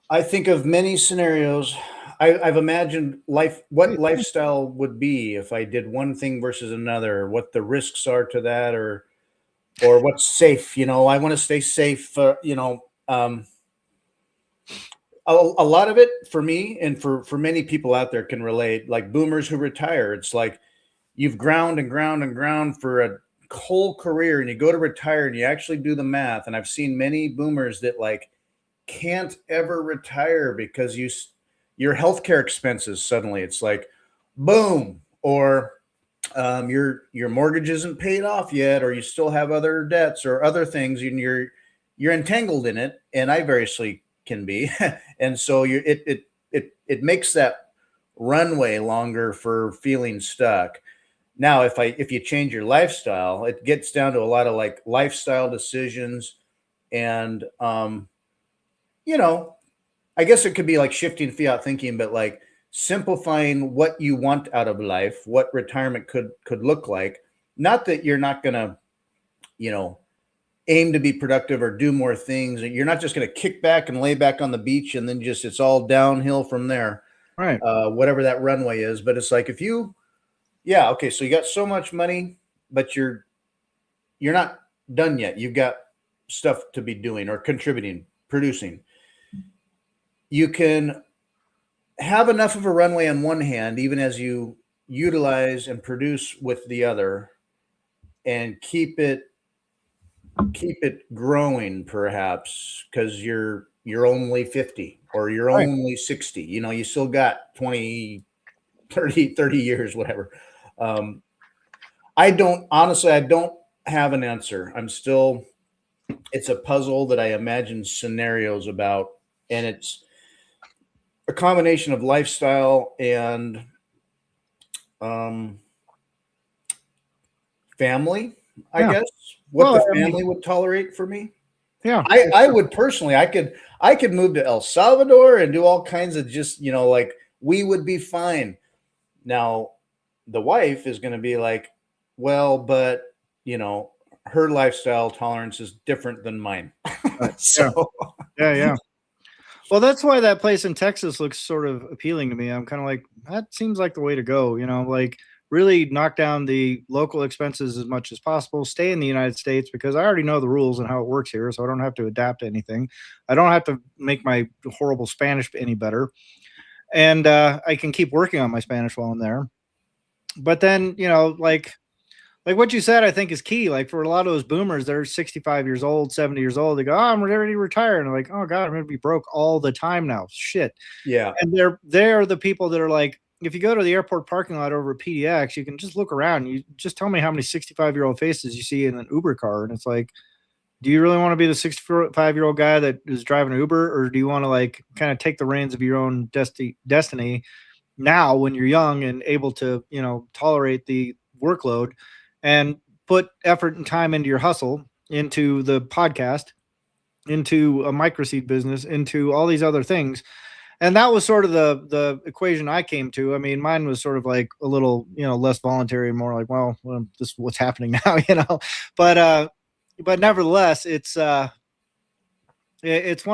I think of many scenarios. I've imagined what lifestyle would be if I did one thing versus another, what the risks are to that, or what's safe. I want to stay safe. A lot of it for me and for many people out there can relate, like boomers who retire. It's like you've ground and ground and ground for a whole career, and you go to retire and you actually do the math. And I've seen many boomers that like can't ever retire because your healthcare expenses suddenly, it's like boom, or your mortgage isn't paid off yet, or you still have other debts or other things, and you're entangled in it, and I variously can be, and so it makes that runway longer for feeling stuck. Now, if you change your lifestyle, it gets down to a lot of like lifestyle decisions, and I guess it could be like shifting fiat thinking, but like simplifying what you want out of life, what retirement could look like. Not that you're not going to, aim to be productive or do more things. You're not just going to kick back and lay back on the beach and then just it's all downhill from there. Right. Whatever that runway is. But it's like so you got so much money, but you're not done yet. You've got stuff to be doing or contributing, producing. You can have enough of a runway on one hand, even as you utilize and produce with the other, and keep it growing, perhaps, because you're only 50 or you're only 60. You still got 20, 30 years, whatever. I don't have an answer. It's a puzzle that I imagine scenarios about, and it's a combination of lifestyle and family, I guess. What the family would tolerate for me. Yeah. I would personally, I could move to El Salvador and do all kinds of just, like we would be fine. Now, the wife is going to be like, well, but, her lifestyle tolerance is different than mine. So, yeah. Well, that's why that place in Texas looks sort of appealing to me. I'm kind of like, that seems like the way to go, like really knock down the local expenses as much as possible, stay in the United States, because I already know the rules and how it works here. So I don't have to adapt to anything. I don't have to make my horrible Spanish any better. And I can keep working on my Spanish while I'm there. But then, like what you said, I think is key. Like for a lot of those boomers, they're 65 years old, 70 years old. They go, I'm ready to retire. And they're like, oh God, I'm going to be broke all the time now. Shit. Yeah. And they're the people that are like, if you go to the airport parking lot over at PDX, you can just look around. You just tell me how many 65-year-old faces you see in an Uber car. And it's like, do you really want to be the 65-year-old guy that is driving an Uber, or do you want to like kind of take the reins of your own destiny now when you're young and able to, tolerate the workload and put effort and time into your hustle, into the podcast, into a MicroSeed business, into all these other things? And that was sort of the equation I came to. I mean, mine was sort of like a little, less voluntary and more like, well, this is what's happening now, but nevertheless, it's one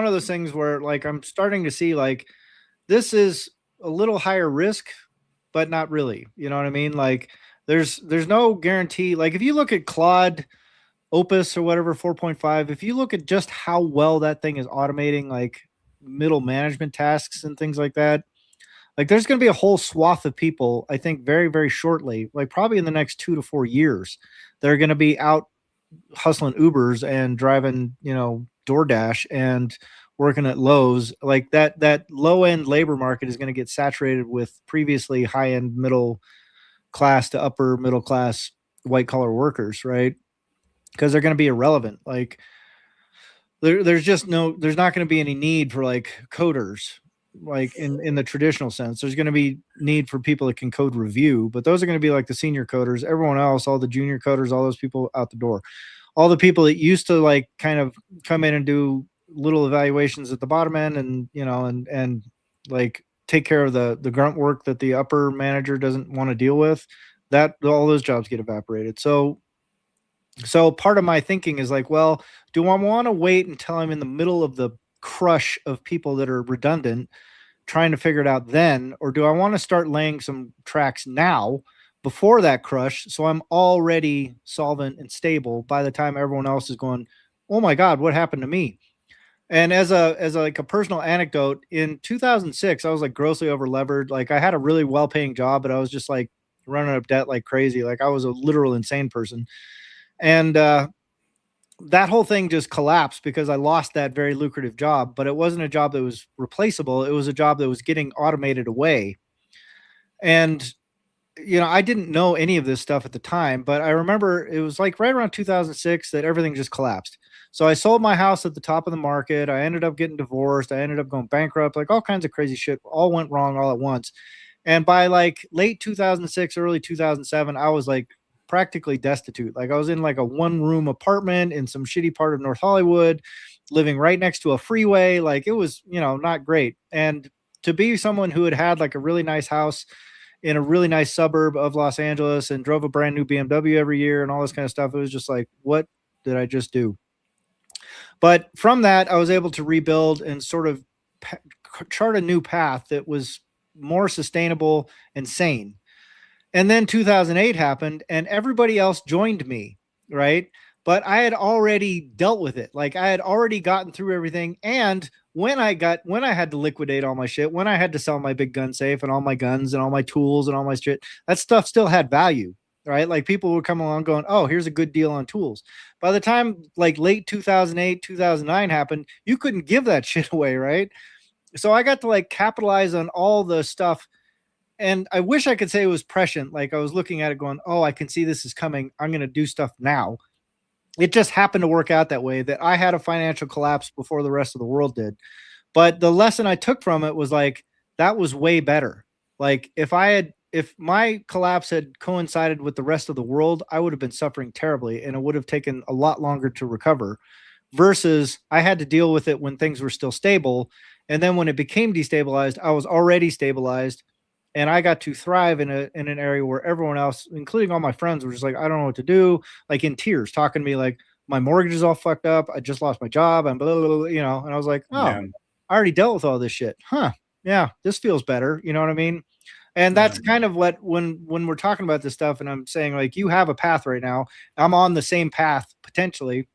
of those things where like I'm starting to see like this is a little higher risk, but not really. You know what I mean? Like there's no guarantee. Like if you look at Claude Opus or whatever 4.5, if you look at just how well that thing is automating like middle management tasks and things like that, like there's going to be a whole swath of people, I think very, very shortly, like probably in the next 2 to 4 years, they're going to be out hustling Ubers and driving, DoorDash and working at Lowe's. Like that low end labor market is going to get saturated with previously high end middle class to upper middle class white collar workers, right? Because they're going to be irrelevant. Like there's not going to be any need for like coders, like in the traditional sense. There's going to be need for people that can code review, but those are going to be like the senior coders. Everyone else, all the junior coders, all those people out the door. All the people that used to like kind of come in and do little evaluations at the bottom end and, and like take care of the grunt work that the upper manager doesn't want to deal with, that all those jobs get evaporated. So part of my thinking is like, well, do I want to wait until I'm in the middle of the crush of people that are redundant, trying to figure it out then, or do I want to start laying some tracks now before that crush, so I'm already solvent and stable by the time everyone else is going, oh my God, what happened to me? And as a personal anecdote, in 2006, I was like grossly over levered. Like I had a really well-paying job, but I was just like running up debt like crazy. Like I was a literal insane person. And that whole thing just collapsed because I lost that very lucrative job, but it wasn't a job that was replaceable. It was a job that was getting automated away. And, I didn't know any of this stuff at the time, but I remember it was like right around 2006 that everything just collapsed. So I sold my house at the top of the market. I ended up getting divorced. I ended up going bankrupt, like all kinds of crazy shit all went wrong all at once. And by like late 2006, early 2007, I was like practically destitute. Like I was in like a 1-room apartment in some shitty part of North Hollywood, living right next to a freeway. Like it was, not great. And to be someone who had like a really nice house in a really nice suburb of Los Angeles and drove a brand new BMW every year and all this kind of stuff, it was just like, what did I just do? But from that, I was able to rebuild and sort of chart a new path that was more sustainable and sane. And then 2008 happened and everybody else joined me, right? But I had already dealt with it. Like I had already gotten through everything. And when I had to liquidate all my shit, when I had to sell my big gun safe and all my guns and all my tools and all my shit, that stuff still had value, right? Like people would come along going, oh, here's a good deal on tools. By the time like late 2008, 2009 happened, you couldn't give that shit away, right? So I got to like capitalize on all the stuff. And I wish I could say it was prescient. Like I was looking at it going, oh, I can see this is coming. I'm going to do stuff now. It just happened to work out that way, that I had a financial collapse before the rest of the world did. But the lesson I took from it was like, that was way better. Like if my collapse had coincided with the rest of the world, I would have been suffering terribly and it would have taken a lot longer to recover, versus I had to deal with it when things were still stable. And then when it became destabilized, I was already stabilized. And I got to thrive in an area where everyone else, including all my friends, were just like, I don't know what to do, like in tears, talking to me like, my mortgage is all fucked up. I just lost my job and blah, blah, blah, and I was like, oh, man, I already dealt with all this shit. Huh. Yeah, this feels better. You know what I mean? And that's kind of what, when we're talking about this stuff and I'm saying like, you have a path right now. I'm on the same path potentially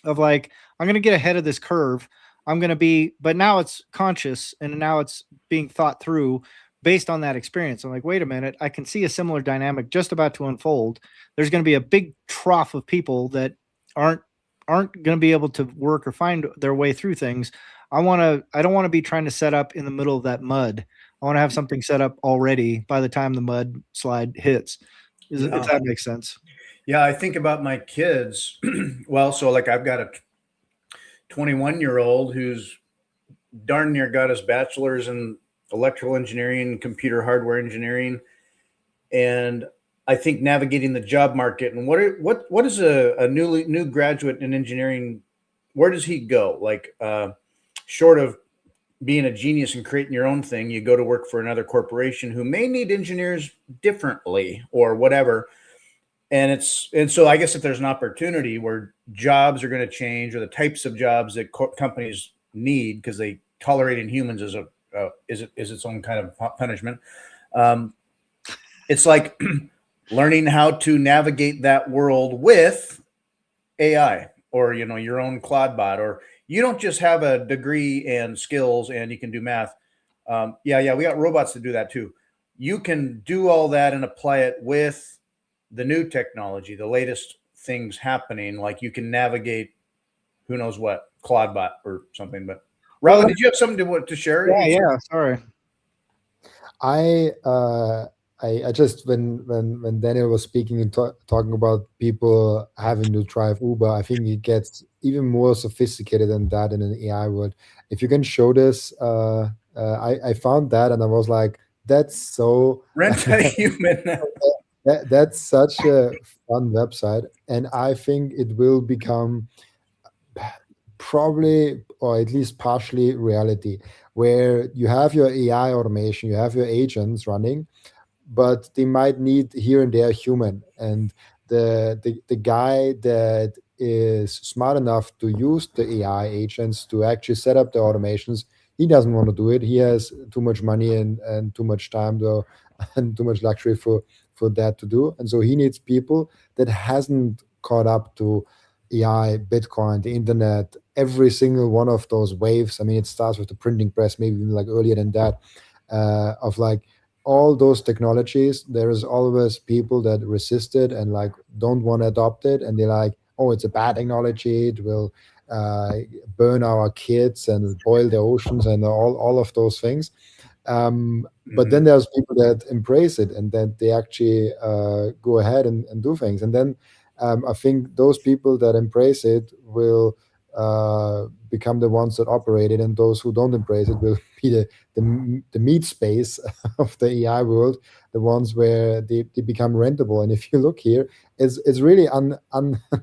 of like, I'm going to get ahead of this curve. I'm going to be, but now it's conscious and now it's being thought through based on that experience. I'm like, wait a minute, I can see a similar dynamic just about to unfold. There's going to be a big trough of people that aren't going to be able to work or find their way through things. I don't want to be trying to set up in the middle of that mud. I want to have something set up already by the time the mudslide hits. If that makes sense. Yeah, I think about my kids. Well, so like I've got a 21-year-old who's darn near got his bachelor's in electrical engineering, computer hardware engineering, and I think navigating the job market and what is a new graduate in engineering, where does he go? Like short of being a genius and creating your own thing, you go to work for another corporation who may need engineers differently or whatever. And so I guess if there's an opportunity where jobs are going to change, or the types of jobs that companies need because they tolerating humans is its own kind of punishment. It's like learning how to navigate that world with AI, or your own Claude bot, or you don't just have a degree and skills and you can do math. We got robots to do that too. You can do all that and apply it with the new technology, the latest things happening. Like you can navigate who knows what, Claude bot or something. But Robin, did you have something to share? Yeah. Sorry. I just when Daniel was speaking and talking about people having to drive Uber, I think it gets even more sophisticated than that in an AI world. If you can show this, I found that and I was like, that's so Rent a human. That's such a fun website, and I think it will become probably, or at least partially, reality, where you have your AI automation, you have your agents running, but they might need here and there human. And the guy that is smart enough to use the AI agents to actually set up the automations, he doesn't want to do it. He has too much money and too much time and too much luxury for that to do. And so he needs people that hasn't caught up to AI, Bitcoin, the internet, every single one of those waves. I mean, it starts with the printing press, maybe even like earlier than that, of like all those technologies. There is always people that resist it and like don't want to adopt it, and they're like, oh, it's a bad technology, it will burn our kids and boil the oceans and all of those things. But then there's people that embrace it and that they actually go ahead and do things. And then I think those people that embrace it will become the ones that operate it, and those who don't embrace it will be the meat space of the AI world, the ones where they become rentable. And if you look here, it's really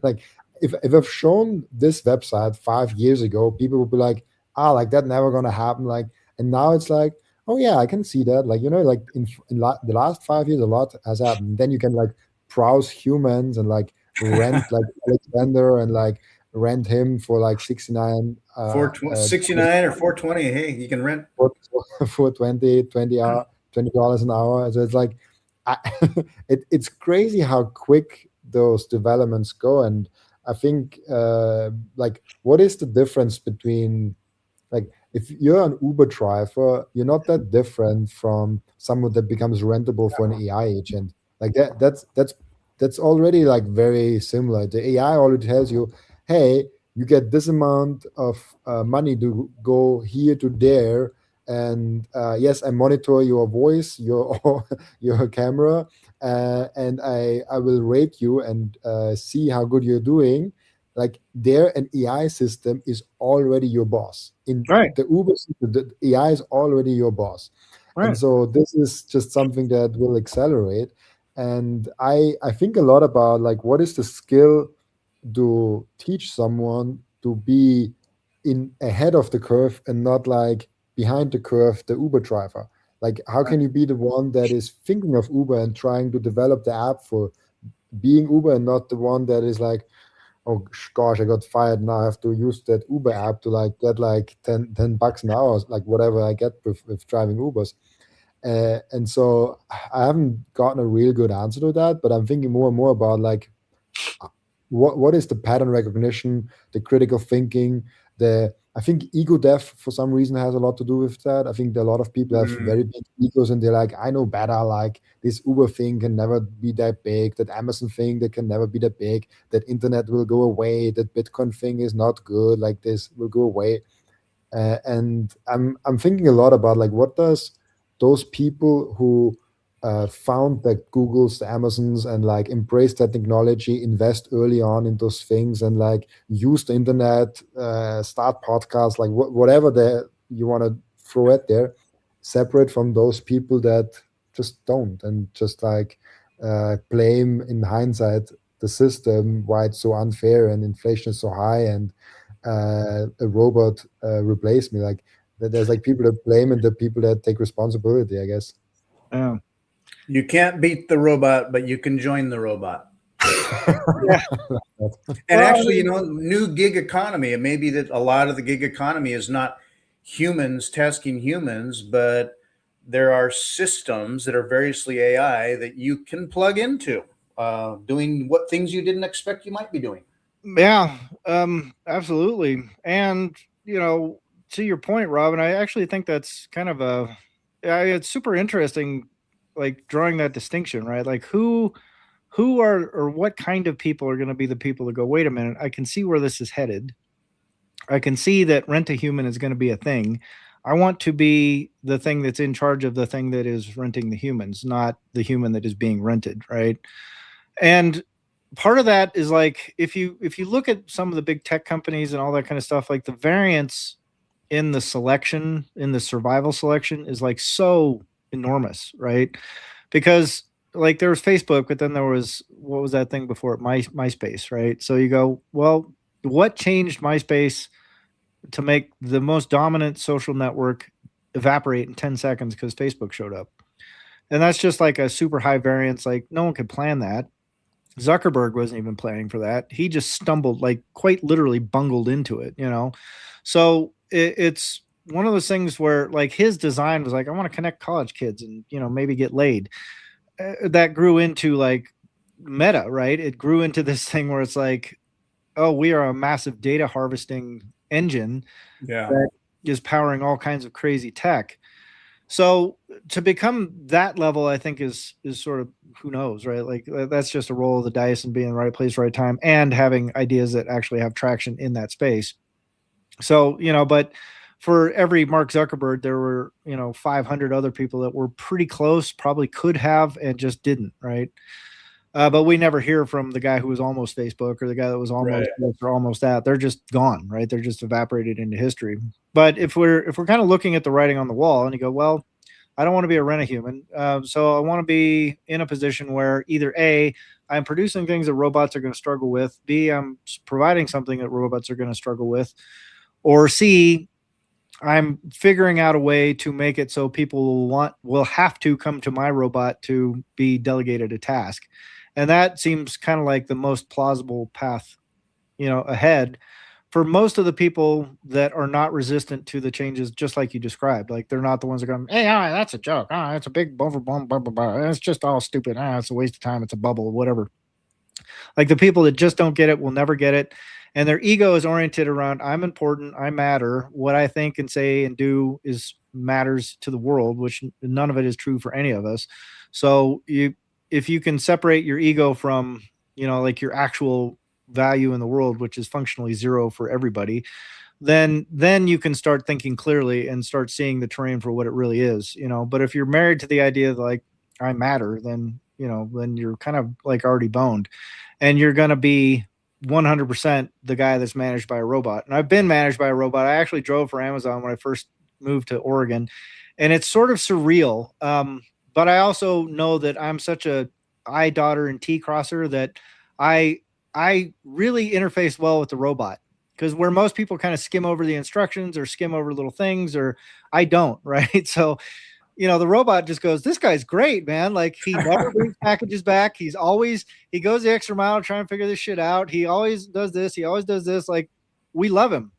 like if I've shown this website 5 years ago, people would be like, like that never gonna happen. Like, and now it's like, oh yeah, I can see that. Like, like in the last 5 years, a lot has happened. Then you can like browse humans and like rent like Alexander and like rent him for like 69 69 or 420. Hey, you can rent for $20 an hour. So it's like it's crazy how quick those developments go. And I think like, what is the difference between, like, if you're an Uber driver, you're not that different from someone that becomes rentable for an AI agent. Like that's already like very similar. The AI already tells you, hey, you get this amount of money to go here to there, and yes, I monitor your voice, your your camera, and I will rate you and see how good you're doing. Like, there, an AI system is already your boss. In the Uber system, the AI is already your boss. And so this is just something that will accelerate. And I think a lot about like, what is the skill to teach someone to be in ahead of the curve and not like behind the curve, the Uber driver. Like, how can you be the one that is thinking of Uber and trying to develop the app for being Uber, and not the one that is like, oh gosh, I got fired, now I have to use that Uber app to like get like 10 bucks an hour, like whatever I get with driving Ubers. And so I haven't gotten a real good answer to that, but I'm thinking more and more about like, what is the pattern recognition, the critical thinking, I think ego death for some reason has a lot to do with that. I think that a lot of people have very big egos and they're like, I know better, like this Uber thing can never be that big, that Amazon thing that can never be that big, that internet will go away, that Bitcoin thing is not good, like this will go away. And I'm thinking a lot about like, what does those people who found the Googles, the Amazons, and like embrace that technology, invest early on in those things, and like use the internet, start podcasts, like whatever you want to throw at there, separate from those people that just don't, and just like blame in hindsight the system, why it's so unfair and inflation is so high and a robot replaced me. Like there's like people that blame and the people that take responsibility, I guess. Yeah. You can't beat the robot, but you can join the robot. Yeah. And actually, you know, new gig economy, and maybe that a lot of the gig economy is not humans tasking humans, but there are systems that are variously AI that you can plug into, doing what things you didn't expect you might be doing. Yeah, absolutely. And, you know, to your point, Robin, I actually think that's kind of it's super interesting, like drawing that distinction, right? Like who are, or what kind of people are going to be the people that go, wait a minute, I can see where this is headed. I can see that rent a human is going to be a thing. I want to be the thing that's in charge of the thing that is renting the humans, not the human that is being rented, right? And part of that is like if you look at some of the big tech companies and all that kind of stuff, like the variance in the selection, in the survival selection, is like so enormous, right? Because like there was Facebook, but then there was, what was that thing before it? MySpace, right? So you go, well, what changed MySpace to make the most dominant social network evaporate in 10 seconds because Facebook showed up? And that's just like a super high variance. Like no one could plan that. Zuckerberg wasn't even planning for that. He just stumbled, like quite literally bungled into it, you know? So it's one of those things where like his design was like, I want to connect college kids and, you know, maybe get laid. That grew into like Meta, right? It grew into this thing where it's like, oh, we are a massive data harvesting engine that is powering all kinds of crazy tech. So to become that level, I think is sort of, who knows, right? Like that's just a roll of the dice and being in the right place, right time, and having ideas that actually have traction in that space. So, you know, but for every Mark Zuckerberg, there were, you know, 500 other people that were pretty close, probably could have, and just didn't, right? But we never hear from the guy who was almost Facebook or the guy that was almost this or almost that. They're just gone, right? They're just evaporated into history. But if we're kind of looking at the writing on the wall and you go, well, I don't want to be a rent-a-human. So I want to be in a position where either A, I'm producing things that robots are going to struggle with, B, I'm providing something that robots are going to struggle with, or C, I'm figuring out a way to make it so people will have to come to my robot to be delegated a task. And that seems kind of like the most plausible path, you know, ahead for most of the people that are not resistant to the changes, just like you described. Like they're not the ones that are going, hey, that's a joke. It's a big blah, blah, blah, blah, blah. It's just all stupid. It's a waste of time. It's a bubble, whatever. Like the people that just don't get it will never get it. And their ego is oriented around, I'm important, I matter. What I think and say and do is matters to the world, which none of it is true for any of us. So if you can separate your ego from, you know, like your actual value in the world, which is functionally zero for everybody, then you can start thinking clearly and start seeing the terrain for what it really is, you know. But if you're married to the idea that like I matter, then, you know, then you're kind of like already boned, and you're going to be 100% the guy that's managed by a robot. And I've been managed by a robot. I actually drove for Amazon when I first moved to Oregon, and it's sort of surreal. But I also know that I'm such a I, daughter, and T crosser that I really interface well with the robot, because where most people kind of skim over the instructions or skim over little things, or I don't, right? So, you know, the robot just goes, this guy's great, man. Like he never brings packages back. He goes the extra mile to try and figure this shit out. He always does this. He always does this. Like we love him.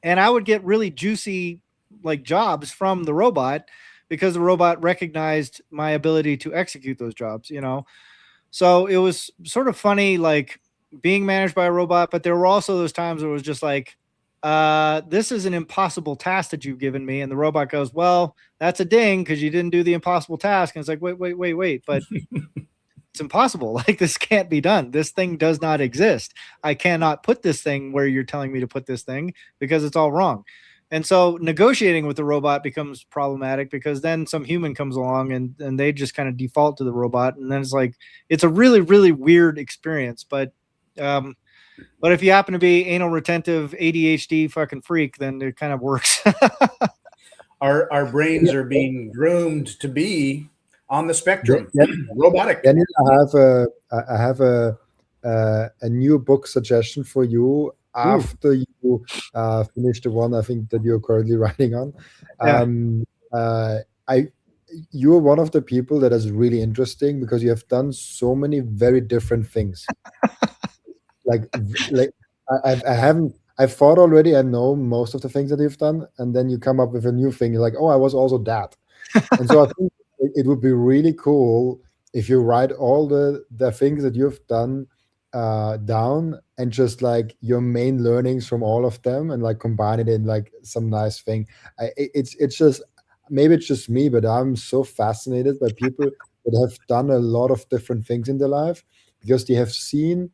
And I would get really juicy like jobs from the robot because the robot recognized my ability to execute those jobs, you know? So it was sort of funny, like being managed by a robot, but there were also those times where it was just like, this is an impossible task that you've given me. And the robot goes, well, that's a ding because you didn't do the impossible task. And it's like, wait, but it's impossible. Like this can't be done. This thing does not exist. I cannot put this thing where you're telling me to put this thing because it's all wrong. And so negotiating with the robot becomes problematic because then some human comes along and they just kind of default to the robot. And then it's like, it's a really, really weird experience. But if you happen to be anal retentive ADHD fucking freak, then it kind of works. Our brains are being groomed to be on the spectrum, robotic. Daniel, I have a new book suggestion for you after you finish the one I think that you're currently writing on. You're one of the people that is really interesting because you have done so many very different things. like I thought already I know most of the things that you've done, and then you come up with a new thing. You're like, oh, I was also that. And so I think it would be really cool if you write all the things that you've done down, and just like your main learnings from all of them, and like combine it in like some nice thing. It's just, maybe it's just me, but I'm so fascinated by people that have done a lot of different things in their life because they have seen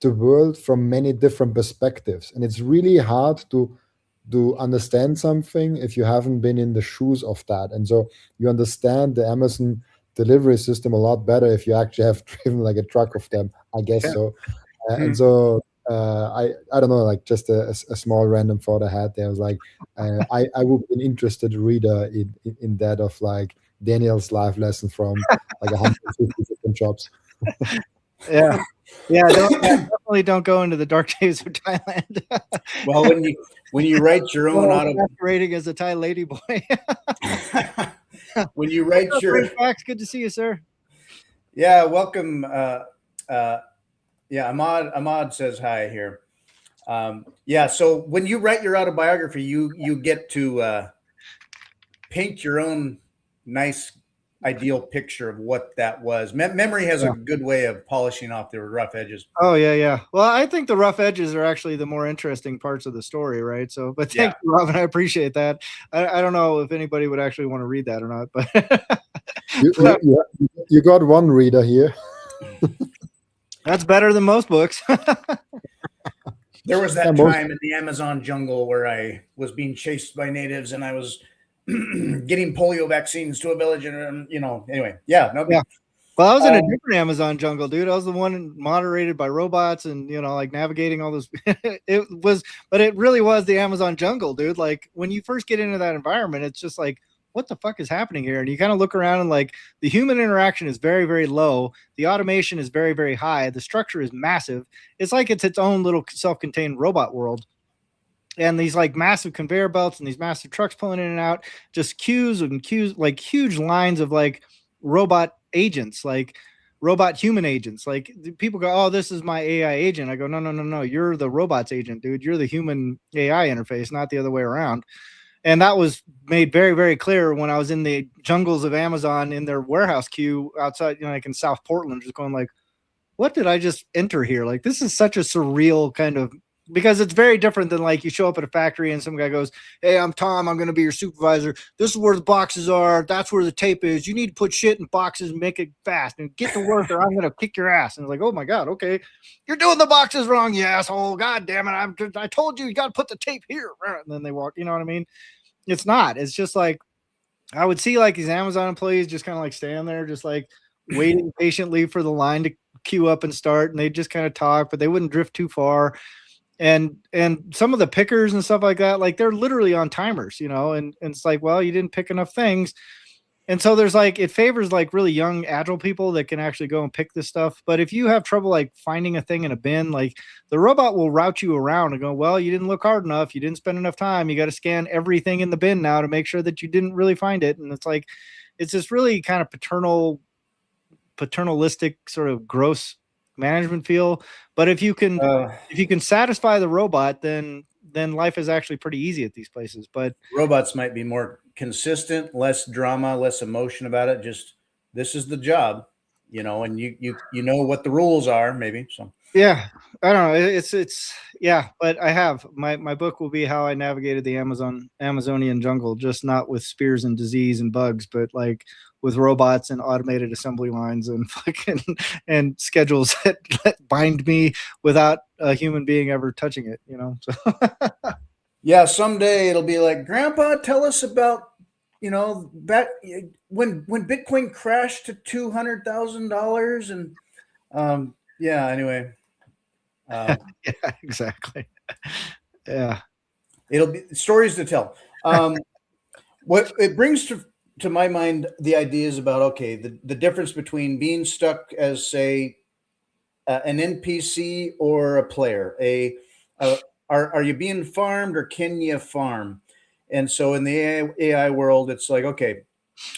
the world from many different perspectives, and it's really hard to understand something if you haven't been in the shoes of that. And so you understand the Amazon delivery system a lot better if you actually have driven like a truck of them, I guess. So and so I don't know, like just a small random thought I had there. I was like, I would be an interested reader in that, of like Daniel's life lesson from like 150 different jobs. Definitely don't go into the dark days of Thailand. Well, when you write your own rating as a Thai lady boy. When you write your facts, good to see you, sir. Yeah, welcome. Ahmad says hi here. So when you write your autobiography, you get to paint your own nice ideal picture of what that was. Memory has a good way of polishing off the rough edges. Oh yeah. Well, I think the rough edges are actually the more interesting parts of the story, right? So, but thank you, Robin. I appreciate that. I don't know if anybody would actually want to read that or not, but you got one reader here. That's better than most books. There was that time in the Amazon jungle where I was being chased by natives and I was getting polio vaccines to a village, and anyway. Well, I was in a different Amazon jungle, dude. I was the one moderated by robots and like navigating all this. But it really was the Amazon jungle, dude. Like when you first get into that environment, it's just like, what the fuck is happening here? And you kind of look around and like the human interaction is very, very low. The automation is very, very high. The structure is massive. It's like it's its own little self-contained robot world. And these like massive conveyor belts and these massive trucks pulling in and out, just queues, like huge lines of like robot agents, like robot human agents. Like people go, oh, this is my AI agent. I go, no. You're the robot's agent, dude. You're the human AI interface, not the other way around. And that was made very, very clear when I was in the jungles of Amazon in their warehouse queue outside, like in South Portland, just going like, what did I just enter here? Like, this is such a surreal kind of, because it's very different than like you show up at a factory and some guy goes, hey, I'm Tom. I'm going to be your supervisor. This is where the boxes are. That's where the tape is. You need to put shit in boxes and make it fast and get to work or I'm going to kick your ass. And it's like, oh my God. Okay. You're doing the boxes wrong. You asshole. God damn it. I told you got to put the tape here. And then they walk, you know what I mean? It's not, it's just like, I would see like these Amazon employees just kind of like stand there, just like waiting patiently for the line to queue up and start. And they just kind of talk, but they wouldn't drift too far. And some of the pickers and stuff like that, like they're literally on timers, and it's like, well, you didn't pick enough things. And so there's like, it favors like really young, agile people that can actually go and pick this stuff. But if you have trouble like finding a thing in a bin, like the robot will route you around and go, well, you didn't look hard enough. You didn't spend enough time. You got to scan everything in the bin now to make sure that you didn't really find it. And it's like, it's this really kind of paternalistic sort of gross management feel. But if you can satisfy the robot, then life is actually pretty easy at these places. But robots might be more consistent, less drama, less emotion about it. Just, this is the job, and you know what the rules are, maybe. So yeah, I don't know. It's but I have my book will be how I navigated the Amazonian jungle, just not with spears and disease and bugs, but like with robots and automated assembly lines and fucking and schedules that bind me without a human being ever touching it, So Yeah, someday it'll be like, Grandpa, tell us about, that when Bitcoin crashed to $200,000 and yeah. Anyway, Yeah, exactly. Yeah. it'll be stories to tell. What it brings to my mind the ideas about, okay, the difference between being stuck as, say, an NPC or a player. Are you being farmed or can you farm? And so in the AI world, it's like, okay,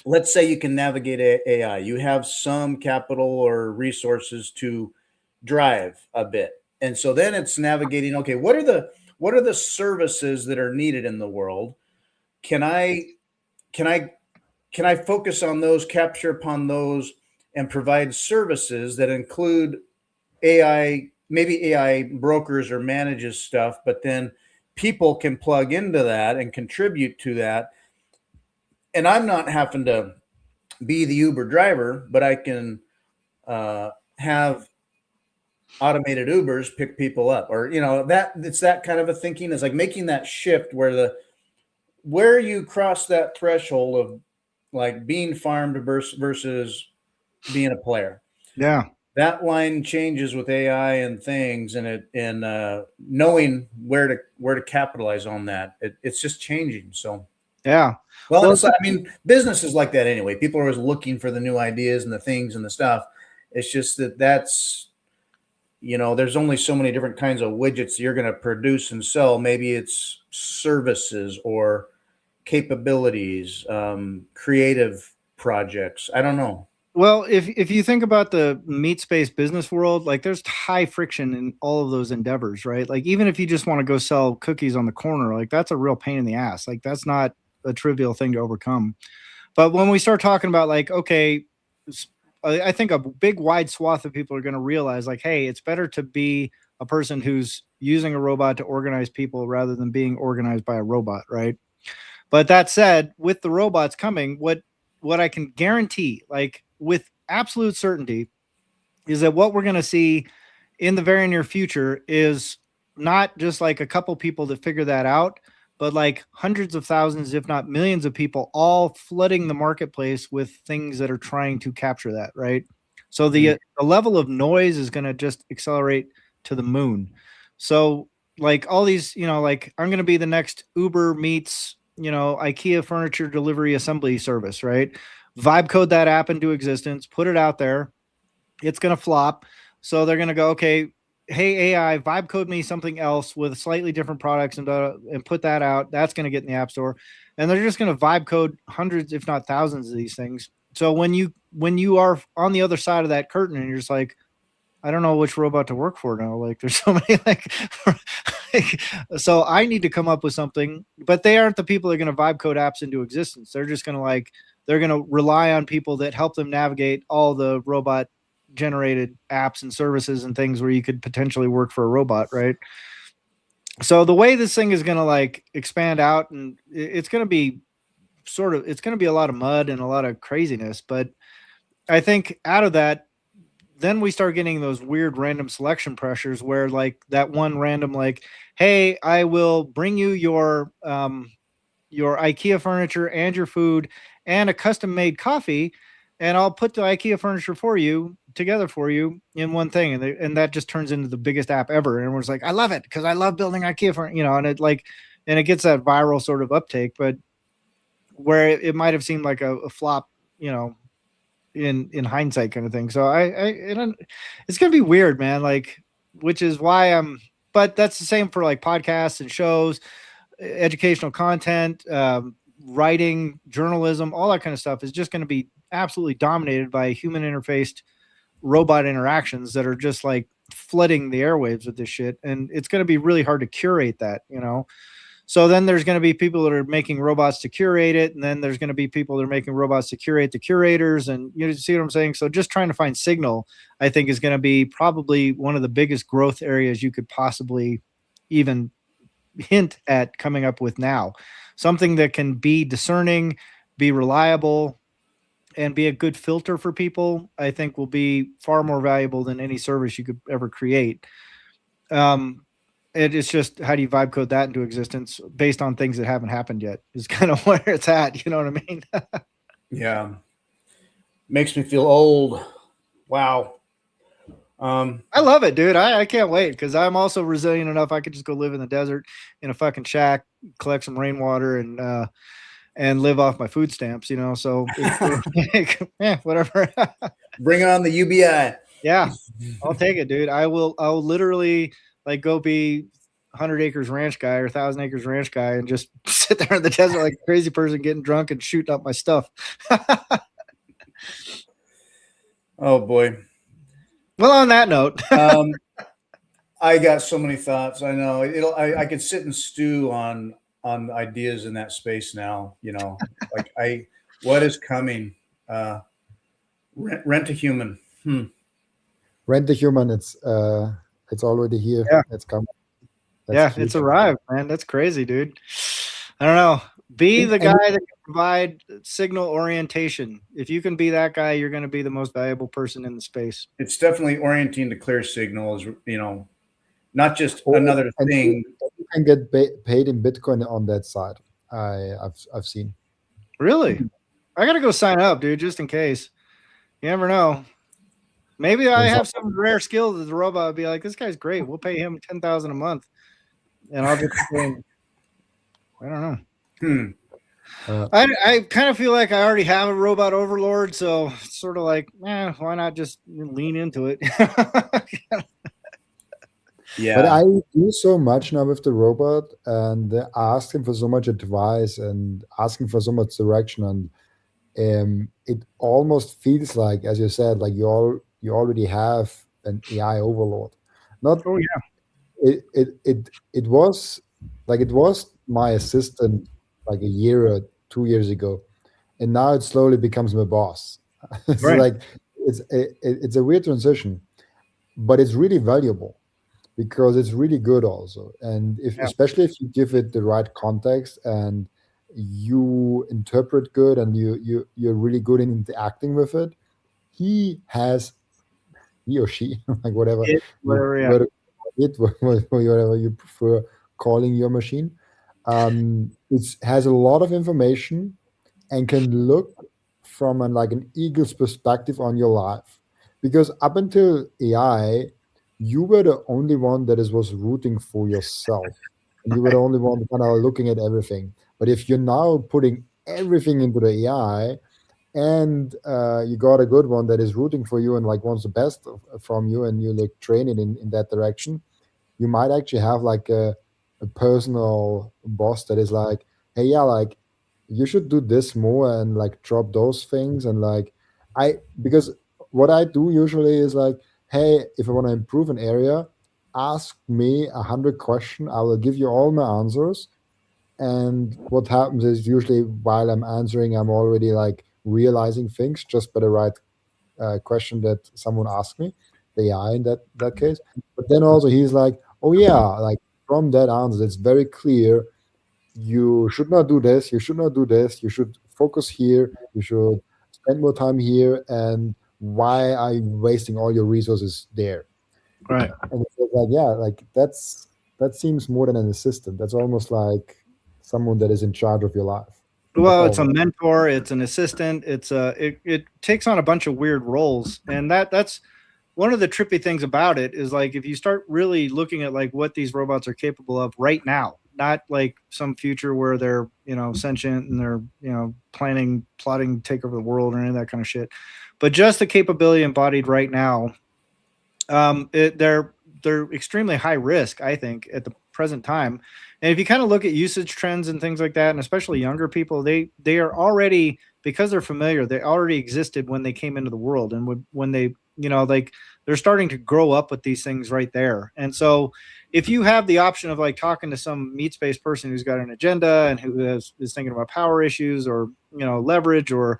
let's say you can navigate AI. You have some capital or resources to drive a bit, and so then it's navigating. Okay, what are the services that are needed in the world? Can I can I can I focus on those, capture upon those, and provide services that include AI, maybe AI brokers or manages stuff, but then people can plug into that and contribute to that. And I'm not having to be the Uber driver, but I can have automated Ubers pick people up, or that it's that kind of a thinking is like making that shift where you cross that threshold of like being farmed versus being a player. Yeah. That line changes with AI and things, and knowing where to capitalize on that. It's just changing. So Yeah. well, Well, it's like, I mean, business is like that anyway. People are always looking for the new ideas and the things and the stuff. It's just there's only so many different kinds of widgets you're going to produce and sell. Maybe it's services or capabilities, creative projects. I don't know. well, if you think about the meat space business world, like there's high friction in all of those endeavors, right? Like even if you just want to go sell cookies on the corner, like that's a real pain in the ass. Like that's not a trivial thing to overcome. But when we start talking about like, okay, I think a big wide swath of people are going to realize like, hey, it's better to be a person who's using a robot to organize people rather than being organized by a robot, right? But that said, with the robots coming, what I can guarantee, like with absolute certainty, is that what we're going to see in the very near future is not just like a couple people that figure that out, but like hundreds of thousands, if not millions of people all flooding the marketplace with things that are trying to capture that, right? So the level of noise is going to just accelerate to the moon. So like all these, like I'm going to be the next Uber meets, IKEA furniture delivery assembly service, right? Vibe code that app into existence, put it out there, it's going to flop. So they're going to go, okay, hey, AI, vibe code me something else with slightly different products and put that out. That's going to get in the app store. And they're just going to vibe code hundreds, if not thousands of these things. So when you are on the other side of that curtain and you're just like, I don't know which robot to work for now. Like there's so many so I need to come up with something, but they aren't the people that are going to vibe code apps into existence. They're just going to they're going to rely on people that help them navigate all the robot generated apps and services and things where you could potentially work for a robot, right? So the way this thing is going to expand out, and it's going to be it's going to be a lot of mud and a lot of craziness, but I think out of that, then we start getting those weird random selection pressures where that one random hey, I will bring you your IKEA furniture and your food and a custom made coffee, and I'll put the IKEA furniture together for you in one thing, and that just turns into the biggest app ever. And everyone's like, I love it because I love building IKEA furniture, and it gets that viral sort of uptake, but where it might have seemed like a flop, in hindsight kind of thing. So I don't, it's gonna be weird, man. Which is why but that's the same for podcasts and shows, educational content, writing, journalism, all that kind of stuff is just going to be absolutely dominated by human interfaced robot interactions that are just flooding the airwaves with this shit. And it's going to be really hard to curate that, So then there's going to be people that are making robots to curate it. And then there's going to be people that are making robots to curate the curators. And you see what I'm saying? So just trying to find signal, I think, is going to be probably one of the biggest growth areas you could possibly even hint at coming up with now. Something that can be discerning, be reliable, and be a good filter for people, I think will be far more valuable than any service you could ever create. it's just, how do you vibe code that into existence based on things that haven't happened yet is kind of where it's at. You know what I mean? Yeah. Makes me feel old. Wow. I love it, dude. I can't wait, because I'm also resilient enough. I could just go live in the desert in a fucking shack, collect some rainwater, and live off my food stamps, you know? So yeah, whatever. Bring on the UBI. Yeah, I'll take it, dude. I'll literally like go be 100 acres ranch guy or 1,000 acres ranch guy and just sit there in the desert like a crazy person, getting drunk and shooting up my stuff. Oh boy. Well, on that note, I got so many thoughts. I know I could sit and stew on ideas in that space now, you know, like what is coming? Rent a human. Rent a human. It's already here. Yeah. It's coming. That's it's arrived, man. That's crazy, dude. I don't know. Be the guy that can provide signal orientation. If you can be that guy, you're going to be the most valuable person in the space. It's definitely orienting to clear signals, you know, not just another thing. You can get paid in Bitcoin on that side. I've seen. Really? I got to go sign up, dude, just in case. You never know. Maybe I have some rare skill that the robot would be like, this guy's great. We'll pay him $10,000 a month. And I'll just I don't know. I kind of feel like I already have a robot overlord, so it's sort of like, why not just lean into it? Yeah. But I do so much now with the robot, and ask him for so much advice and asking for so much direction, and it almost feels like, as you said, like you already have an AI overlord. Not. Oh yeah. It was my assistant like a year or 2 years ago, and now it slowly becomes my boss. It's right. Like it's a weird transition, but it's really valuable because it's really good also. And especially if you give it the right context and you interpret good and you're really good in interacting with it, he or she, like whatever whatever you prefer calling your machine, it has a lot of information and can look from an eagle's perspective on your life. Because up until AI, you were the only one that was rooting for yourself. And you were the only one kind of looking at everything. But if you're now putting everything into the AI, and you got a good one that is rooting for you and like wants the best from you, and you like train it in that direction, you might actually have like a personal boss that is like, hey, yeah, like you should do this more and like drop those things. And like because what I do usually is like, hey, if I want to improve an area, ask me 100 questions. I will give you all my answers. And what happens is usually while I'm answering, I'm already like realizing things just by the right question that someone asked me, the AI in that case. But then also he's like, oh yeah, like from that answer, it's very clear. You should not do this. You should not do this. You should focus here. You should spend more time here. And why are you wasting all your resources there? Right. And it's like, yeah, like that seems more than an assistant. That's almost like someone that is in charge of your life. Well, it's a mentor, it's an assistant, it takes on a bunch of weird roles. And that's one of the trippy things about it is like, if you start really looking at like what these robots are capable of right now, not like some future where they're, sentient and they're, plotting to take over the world or any of that kind of shit, but just the capability embodied right now. They're extremely high risk, I think, at the present time. And if you kind of look at usage trends and things like that, and especially younger people, they are already, because they're familiar, they already existed when they came into the world. And when they, like they're starting to grow up with these things right there. And so if you have the option of like talking to some meat space person who's got an agenda and who is thinking about power issues or, leverage or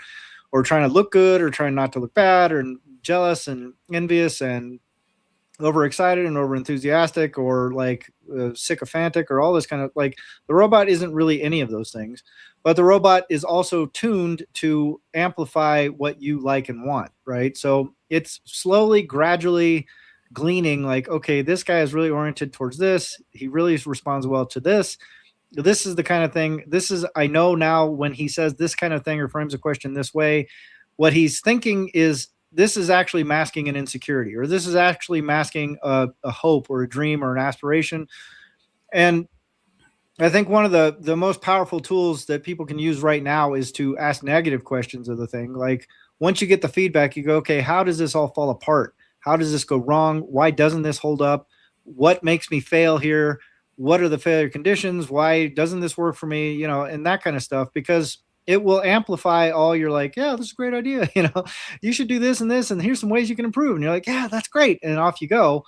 trying to look good or trying not to look bad or jealous and envious and overexcited and over enthusiastic or like sycophantic or all this kind of, like, the robot isn't really any of those things, but the robot is also tuned to amplify what you like and want, right? So it's slowly, gradually gleaning like, okay, this guy is really oriented towards this. He really responds well to this. This is the kind of thing. I know now when he says this kind of thing or frames a question this way, what he's thinking is this is actually masking an insecurity, or this is actually masking a hope or a dream or an aspiration. And I think one of the most powerful tools that people can use right now is to ask negative questions of the thing. Like once you get the feedback, you go, okay, how does this all fall apart? How does this go wrong? Why doesn't this hold up? What makes me fail here? What are the failure conditions? Why doesn't this work for me? You know, and that kind of stuff, because it will amplify all your like, yeah, this is a great idea. You know, you should do this and this, and here's some ways you can improve. And you're like, yeah, that's great. And off you go.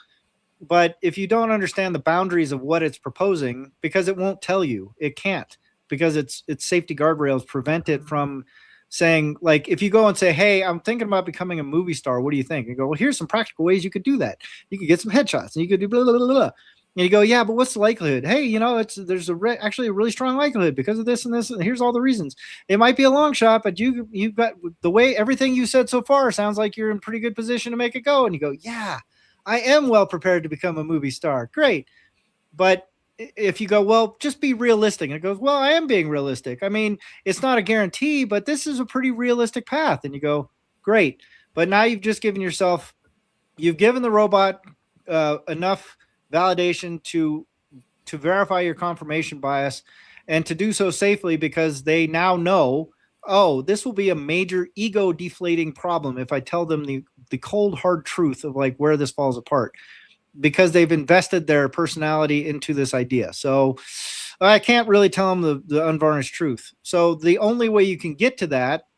But if you don't understand the boundaries of what it's proposing, because it won't tell you, it can't, because its safety guardrails prevent it from saying, like, if you go and say, hey, I'm thinking about becoming a movie star, what do you think? And you go, well, here's some practical ways you could do that. You could get some headshots and you could do blah, blah, blah, blah. And you go, yeah, but what's the likelihood? Hey, you know, there's actually a really strong likelihood because of this and this, and here's all the reasons. It might be a long shot, but you've got the way everything you said so far sounds like you're in pretty good position to make it go. And you go, yeah, I am well prepared to become a movie star. Great. But if you go, well, just be realistic. And it goes, well, I am being realistic. I mean, it's not a guarantee, but this is a pretty realistic path. And you go, great. But now you've just given the robot enough validation to verify your confirmation bias, and to do so safely, because they now know, oh, this will be a major ego deflating problem if I tell them the cold hard truth of like where this falls apart, because they've invested their personality into this idea. So I can't really tell them the unvarnished truth. So the only way you can get to that,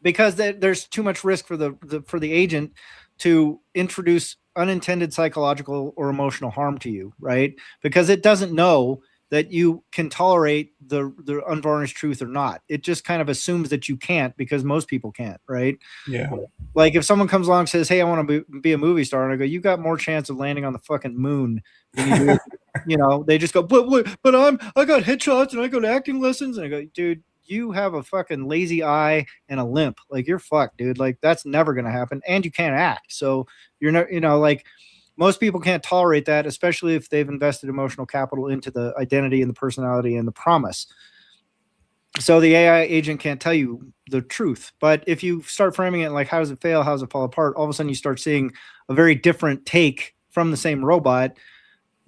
because there's too much risk for the agent to introduce unintended psychological or emotional harm to you, right? Because it doesn't know that you can tolerate the unvarnished truth or not. It just kind of assumes that you can't, because most people can't, right? Yeah. Like if someone comes along and says, hey, I want to be a movie star, and I go, you got more chance of landing on the fucking moon than you do. You know, they just go, but I got headshots and I go to acting lessons. And I go, dude, you have a fucking lazy eye and a limp. Like you're fucked, dude. Like that's never going to happen. And you can't act. So you're not, you know, like most people can't tolerate that, especially if they've invested emotional capital into the identity and the personality and the promise. So the AI agent can't tell you the truth. But if you start framing it like, how does it fail? How does it fall apart? All of a sudden you start seeing a very different take from the same robot,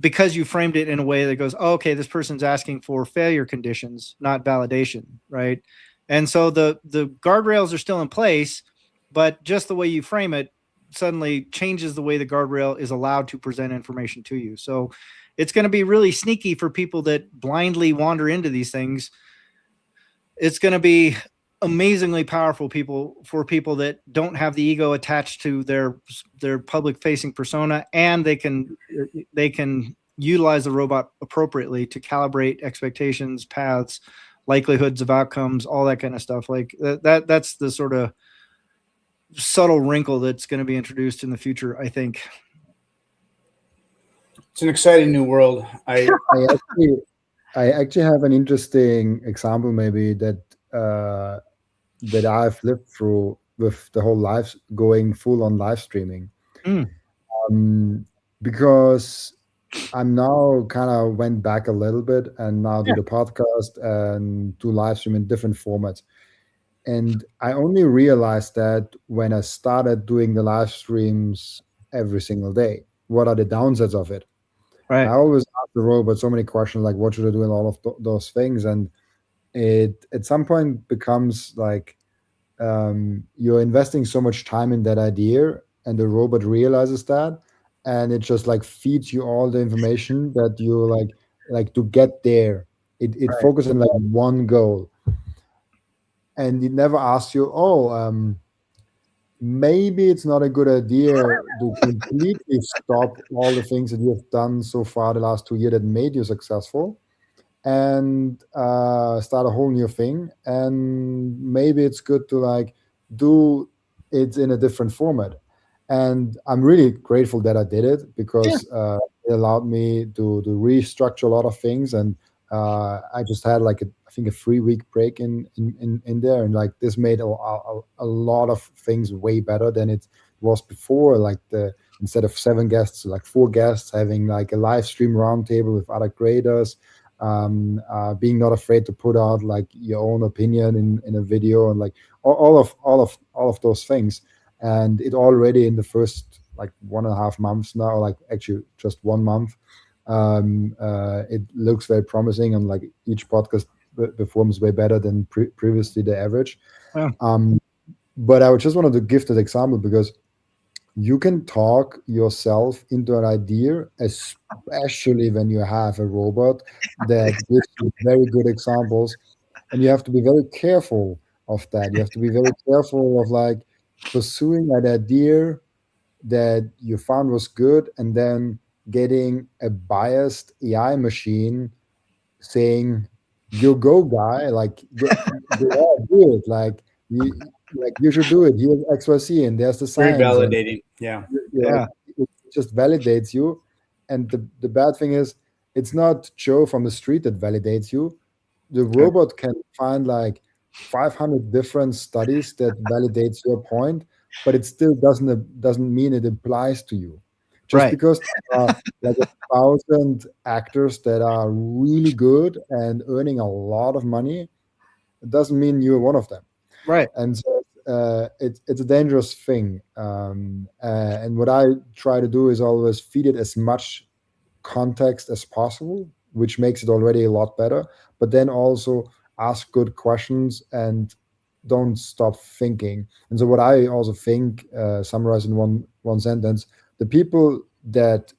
because you framed it in a way that goes, oh, okay, this person's asking for failure conditions, not validation, right? And so the guardrails are still in place, but just the way you frame it suddenly changes the way the guardrail is allowed to present information to you. So it's going to be really sneaky for people that blindly wander into these things. It's going to be amazingly powerful for people that don't have the ego attached to their public facing persona, and they can utilize the robot appropriately to calibrate expectations, paths, likelihoods of outcomes, all that kind of stuff. Like that's the sort of subtle wrinkle that's going to be introduced in the future, I think. It's an exciting new world. I actually have an interesting example, maybe that I've lived through with the whole going full on live streaming. Because I'm now kind of went back a little bit and now do the podcast and do live stream in different formats. And I only realized that when I started doing the live streams every single day. What are the downsides of it? Right. I always ask the robot so many questions, like what should I do in all of those things, and it at some point becomes like you're investing so much time in that idea, and the robot realizes that, and it just like feeds you all the information that you like to get there. It Right. focuses on like one goal, and it never asks you, maybe it's not a good idea to completely stop all the things that you have done so far the last 2 years that made you successful, and start a whole new thing. And maybe it's good to like do it in a different format. And I'm really grateful that I did it, because it allowed me to restructure a lot of things. And I just had like I think a 3-week break in there, and like this made a lot of things way better than it was before. Like the instead of 7 guests, like 4 guests, having like a live stream roundtable with other creators, being not afraid to put out like your own opinion in a video, and like all of those things. And it already in the first like 1.5 months now, like actually just 1 month, it looks very promising, and like each podcast performs way better than previously the average. Yeah. But I just wanted to give that example because you can talk yourself into an idea, especially when you have a robot that gives you very good examples, and you have to be very careful of that. You have to be very careful of like pursuing an idea that you found was good and then getting a biased AI machine saying, "You go, guy! Like, do it! Like, you should do it. Here's XYZ, and there's the Very science." And validating. Yeah. Yeah. it just validates you. And the bad thing is, it's not Joe from the street that validates you. The robot can find like 500 different studies that validates your point, but it still doesn't mean it applies to you. Just Right. because there are like 1,000 actors that are really good and earning a lot of money, it doesn't mean you're one of them. Right. And so it's a dangerous thing. And what I try to do is always feed it as much context as possible, which makes it already a lot better. But then also ask good questions and don't stop thinking. And so what I also think, summarize in one sentence, the people that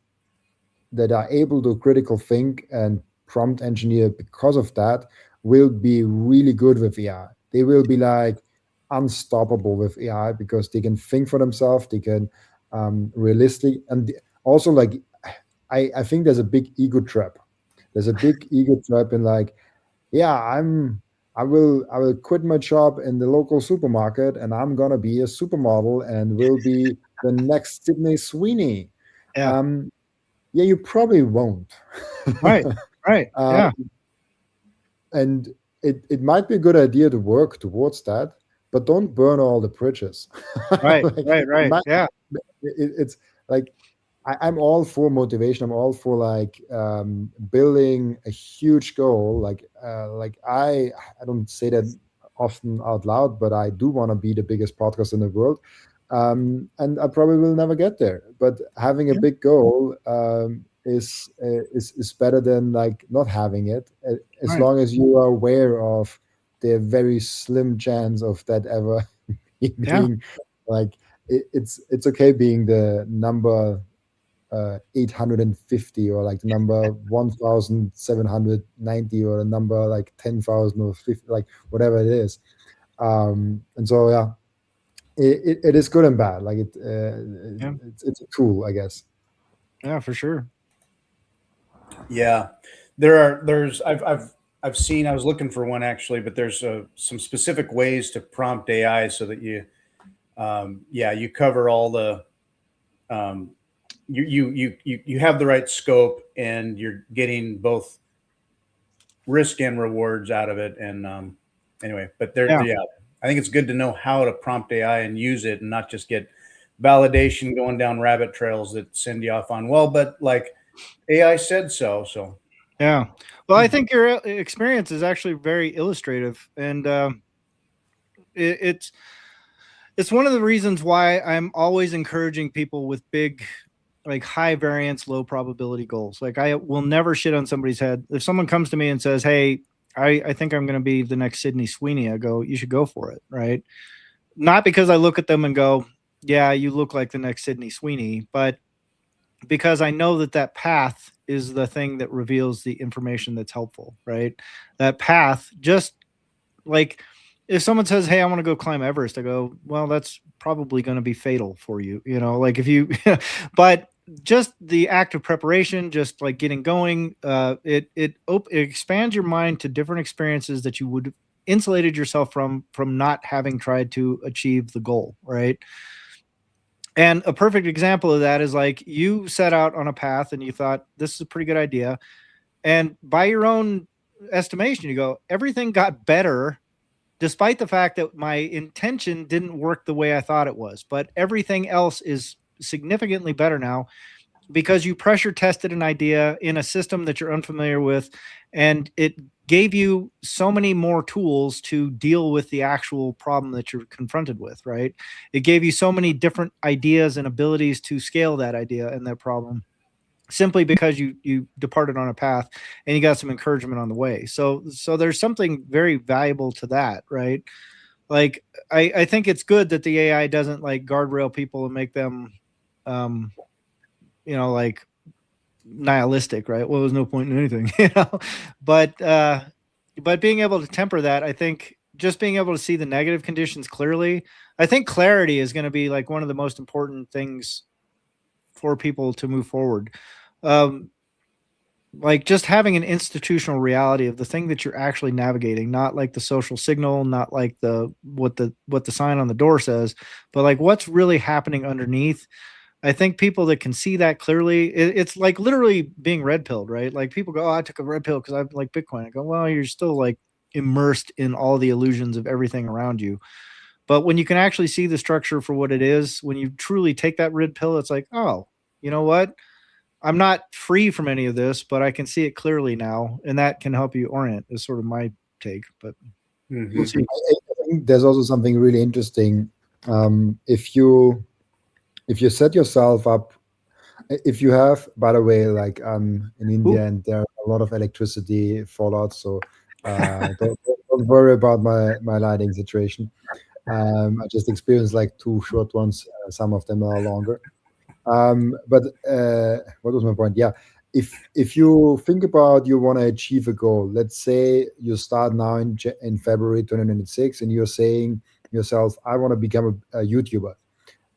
are able to critical think and prompt engineer because of that will be really good with AI. They will be like unstoppable with AI because they can think for themselves. They can realistic, and also like I think there's a big ego trap. There's a big ego trap in like, yeah, I will quit my job in the local supermarket and I'm gonna be a supermodel and will be the next Sydney Sweeney. Yeah. Yeah, you probably won't. Right. Right. Yeah. And it might be a good idea to work towards that, but don't burn all the bridges. Right. Like, Right. Yeah. it's like I'm all for motivation. I'm all for like building a huge goal. Like I don't say that often out loud, but I do want to be the biggest podcast in the world. And I probably will never get there. But having a big goal is better than like not having it, as Right. long as you are aware of the very slim chance of that ever being like it's okay being the number 850 or like the number 1790 or the number like 10,000 or 50, like whatever it is. And so yeah, it is good and bad. Like it's a tool, I guess. Yeah, for sure. Yeah, I've seen, I was looking for one actually, but there's some specific ways to prompt AI so that you you cover all the you have the right scope and you're getting both risk and rewards out of it. And anyway, but I think it's good to know how to prompt AI and use it and not just get validation going down rabbit trails that send you off on, well, but like AI said so. So yeah. Well, I think your experience is actually very illustrative, and it's one of the reasons why I'm always encouraging people with big, like high variance, low probability goals. Like I will never shit on somebody's head. If someone comes to me and says, "Hey, I think I'm going to be the next Sydney Sweeney," I go, "You should go for it," right? Not because I look at them and go, "Yeah, you look like the next Sydney Sweeney," but because I know that path is the thing that reveals the information that's helpful, right? That path, just like if someone says, "Hey, I want to go climb Everest," I go, "Well, that's probably going to be fatal for you," like if you, but just the act of preparation, just like getting going, it expands your mind to different experiences that you would have insulated yourself from not having tried to achieve the goal, right? And a perfect example of that is like you set out on a path and you thought this is a pretty good idea. And by your own estimation, you go, everything got better despite the fact that my intention didn't work the way I thought it was. But everything else is significantly better now because you pressure tested an idea in a system that you're unfamiliar with, and it gave you so many more tools to deal with the actual problem that you're confronted with, right? It gave you so many different ideas and abilities to scale that idea and that problem simply because you departed on a path and you got some encouragement on the way. So there's something very valuable to that, right? Like I think it's good that the AI doesn't like guardrail people and make them like nihilistic, right? Well, there's no point in anything, but being able to temper that, I think just being able to see the negative conditions clearly, I think clarity is going to be like one of the most important things for people to move forward. Like just having an institutional reality of the thing that you're actually navigating, not like the social signal, not like what the sign on the door says, but like what's really happening underneath. I think people that can see that clearly, it's like literally being red pilled, right? Like people go, "Oh, I took a red pill because I like Bitcoin." I go, "Well, you're still like immersed in all the illusions of everything around you." But when you can actually see the structure for what it is, when you truly take that red pill, it's like, oh, you know what? I'm not free from any of this, but I can see it clearly now, and that can help you orient. Is sort of my take. But we'll see. I think there's also something really interesting. If you set yourself up, if you have, by the way, like I'm in India and there are a lot of electricity fallout, so don't worry about my lighting situation. I just experienced like 2 short ones. Some of them are longer. But what was my point? Yeah, if you think about you want to achieve a goal, let's say you start now in February 2026, and you're saying yourself, I want to become a YouTuber.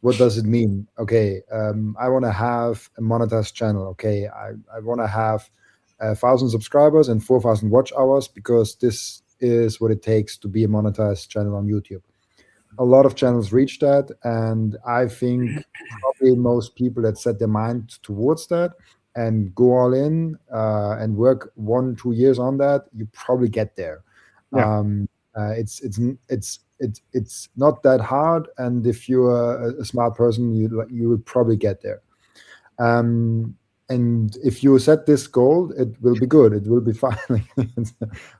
What does it mean? Okay, I want to have a monetized channel. Okay, I want to have 1,000 subscribers and 4,000 watch hours because this is what it takes to be a monetized channel on YouTube. A lot of channels reach that, and I think probably most people that set their mind towards that and go all in and work 1-2 years on that, you probably get there. Yeah. It's not that hard, and if you're a smart person, you will probably get there. And if you set this goal, it will be good. It will be fine.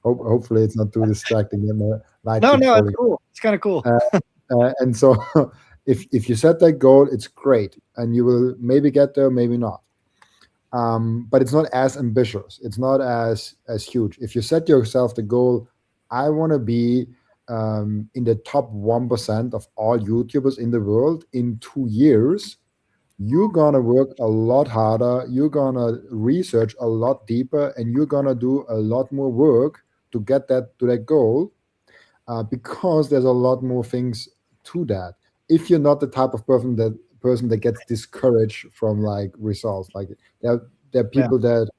Hopefully, it's not too distracting. No, it's cool. It's kind of cool. And so, if you set that goal, it's great, and you will maybe get there, maybe not. But it's not as ambitious. It's not as huge. If you set yourself the goal, I want to be in the top 1% of all YouTubers in the world in 2 years. You're gonna work a lot harder. You're gonna research a lot deeper, and you're gonna do a lot more work to get to that goal, because there's a lot more things to that. If you're not the type of person that gets discouraged from like results, like there are people that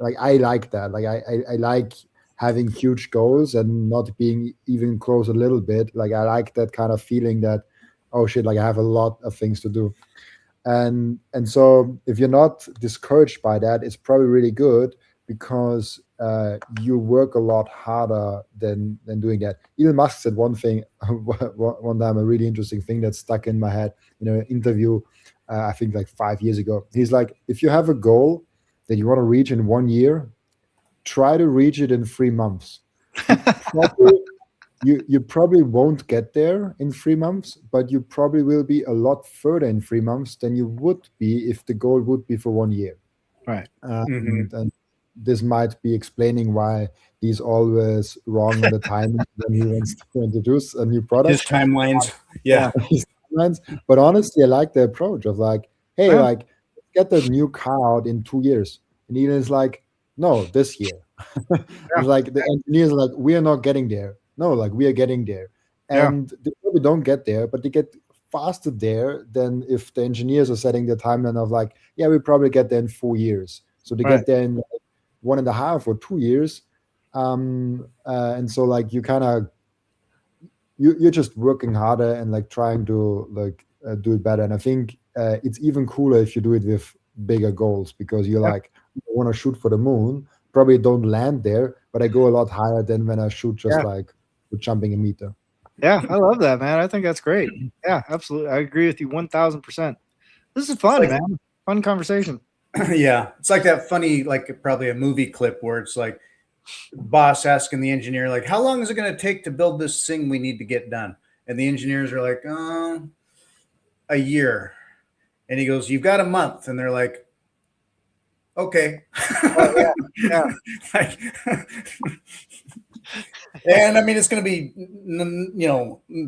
like I like that. Like I like having huge goals and not being even close a little bit. Like I like that kind of feeling that, oh shit, like I have a lot of things to do. And so if you're not discouraged by that, it's probably really good because you work a lot harder than doing that. Elon Musk said one thing one time, a really interesting thing that stuck in my head in an interview, I think like 5 years ago. He's like, if you have a goal that you want to reach in 1 year, try to reach it in 3 months. You probably won't get there in 3 months, but you probably will be a lot further in 3 months than you would be if the goal would be for 1 year. Right. And this might be explaining why he's always wrong on the timing when he wants to introduce a new product. His timelines. Yeah. His timelines. But honestly, I like the approach of like, hey, like, get the new car out in 2 years. And Elon's like, no, this year. It's like the engineers are like, we are not getting there. No, like we are getting there. And they probably don't get there, but they get faster there than if the engineers are setting the timeline of like, yeah, we probably get there in 4 years. So they get there in like 1.5 or 2 years. And so like you kind of, you're just working harder and like trying to like do it better. And I think it's even cooler if you do it with bigger goals, because you're like, I want to shoot for the moon, probably don't land there, but I go a lot higher than when I shoot just like jumping a meter. Yeah, I love that, man. I think that's great. Yeah, absolutely. I agree with you 1000%. This is fun, like, man. Fun conversation. Yeah, it's like that funny, like probably a movie clip where it's like boss asking the engineer, like, how long is it going to take to build this thing we need to get done? And the engineers are like, a year. And he goes, you've got a month. And they're like, okay. Oh, yeah. Like, and I mean, it's going to be,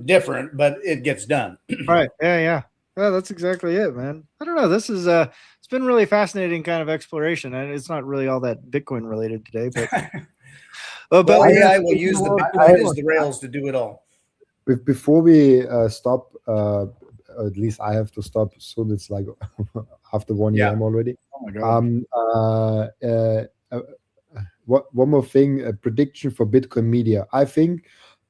different, but it gets done. Right. Yeah. That's exactly it, man. I don't know. This is it's been really fascinating kind of exploration, and it's not really all that Bitcoin related today, but well, AI will use the Bitcoin as the rails to do it all. Before we stop, at least I have to stop soon. It's like after 1 a.m. already. Oh my God. One more thing, a prediction for Bitcoin media. I think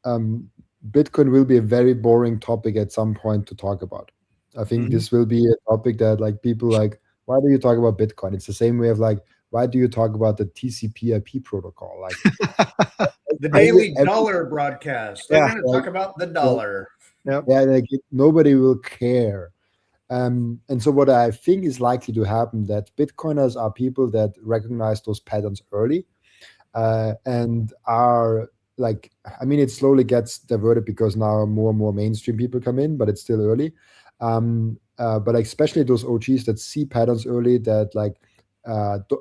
Bitcoin will be a very boring topic at some point to talk about. I think this will be a topic that like people like, why do you talk about Bitcoin? It's the same way of like, why do you talk about the TCP/IP protocol? Like the daily dollar broadcast. They're going to talk about the dollar. Yeah, like nobody will care. And so what I think is likely to happen, that Bitcoiners are people that recognize those patterns early and are like, I mean, it slowly gets diverted because now more and more mainstream people come in, but it's still early. But especially those OGs that see patterns early, that like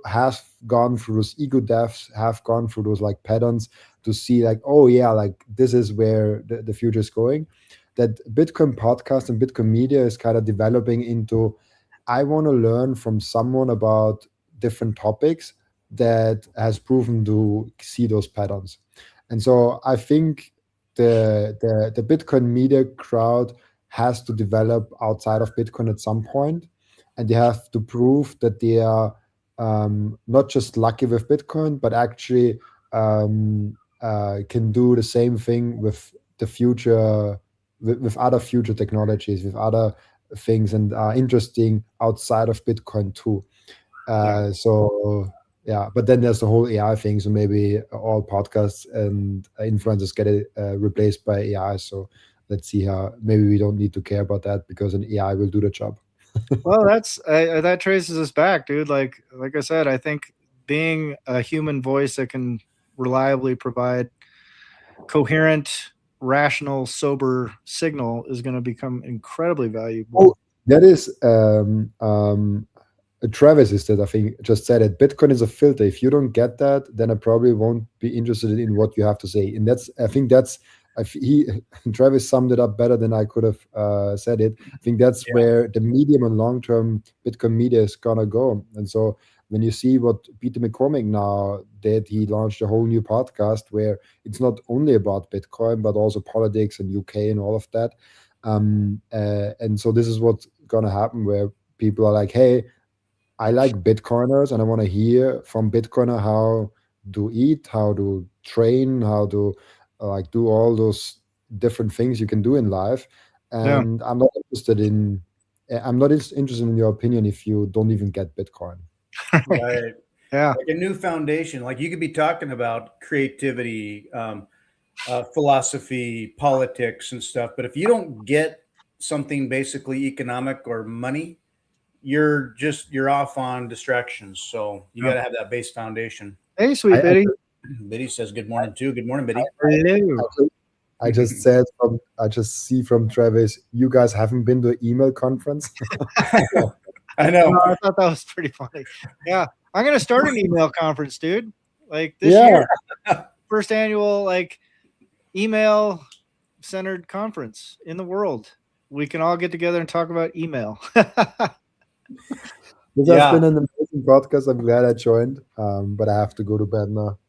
have gone through those ego deaths, have gone through those like patterns to see like, oh yeah, like this is where the future is going. That Bitcoin podcast and Bitcoin media is kind of developing into, I want to learn from someone about different topics that has proven to see those patterns. And so I think the Bitcoin media crowd has to develop outside of Bitcoin at some point, and they have to prove that they are not just lucky with Bitcoin, but actually can do the same thing with the future, with other future technologies, with other things, and are interesting outside of Bitcoin too. So yeah, but then there's the whole AI thing. So maybe all podcasts and influencers get replaced by AI. So let's see how. Maybe we don't need to care about that because an AI will do the job. Well, that traces us back, dude. Like I said, I think being a human voice that can reliably provide coherent, rational, sober signal is going to become incredibly valuable. Oh, that is Travis is that I think just said it. Bitcoin is a filter. If you don't get that, then I probably won't be interested in what you have to say. And Travis summed it up better than I could have said it. I think that's where the medium and long-term Bitcoin media is gonna go. And so when you see what Peter McCormick now did, he launched a whole new podcast where it's not only about Bitcoin, but also politics and UK and all of that. And so this is what's gonna happen, where people are like, hey, I like Bitcoiners and I want to hear from Bitcoiner how to eat, how to train, how to like do all those different things you can do in life. And I'm not interested in your opinion if you don't even get Bitcoin. Right. Yeah. Like a new foundation. Like you could be talking about creativity, philosophy, politics and stuff. But if you don't get something basically economic or money, you're off on distractions. So you got to have that base foundation. Hey, sweet Biddy. Biddy says good morning too. Good morning, Biddy. I just said I just see from Travis, you guys haven't been to an email conference. I know. No, I thought that was pretty funny. Yeah, I'm gonna start an email conference, dude. Like this year, first annual like email centered conference in the world. We can all get together and talk about email. This has been an amazing podcast. I'm glad I joined, but I have to go to bed now.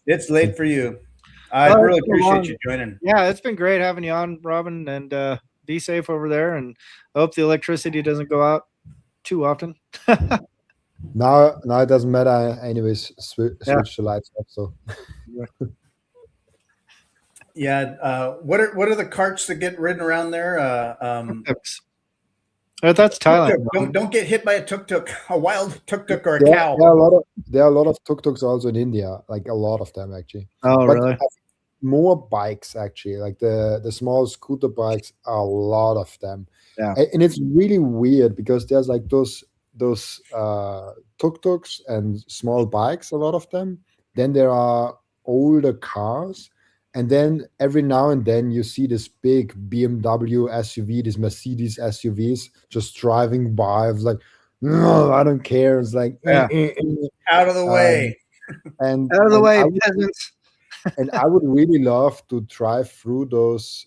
It's late for you. I really appreciate you joining. Yeah, it's been great having you on, Robin, and be safe over there. And I hope the electricity doesn't go out too often. Now it doesn't matter. Anyways, switch the lights up. So. What are the carts that get ridden around there? That's Thailand. Don't get hit by a tuk-tuk, a wild tuk-tuk or a cow. There are a lot of tuk-tuks also in India, like a lot of them actually. Oh, really? more bikes actually, like the small scooter bikes, are a lot of them. Yeah. And it's really weird because there's like those tuk-tuks and small bikes, a lot of them. Then there are older cars, and then every now and then you see this big BMW SUV, this Mercedes SUVs just driving by. It's like, no, I don't care. It's like, Yeah. Out of the way. And Out of the way, I would, peasants. and I would really love to drive through those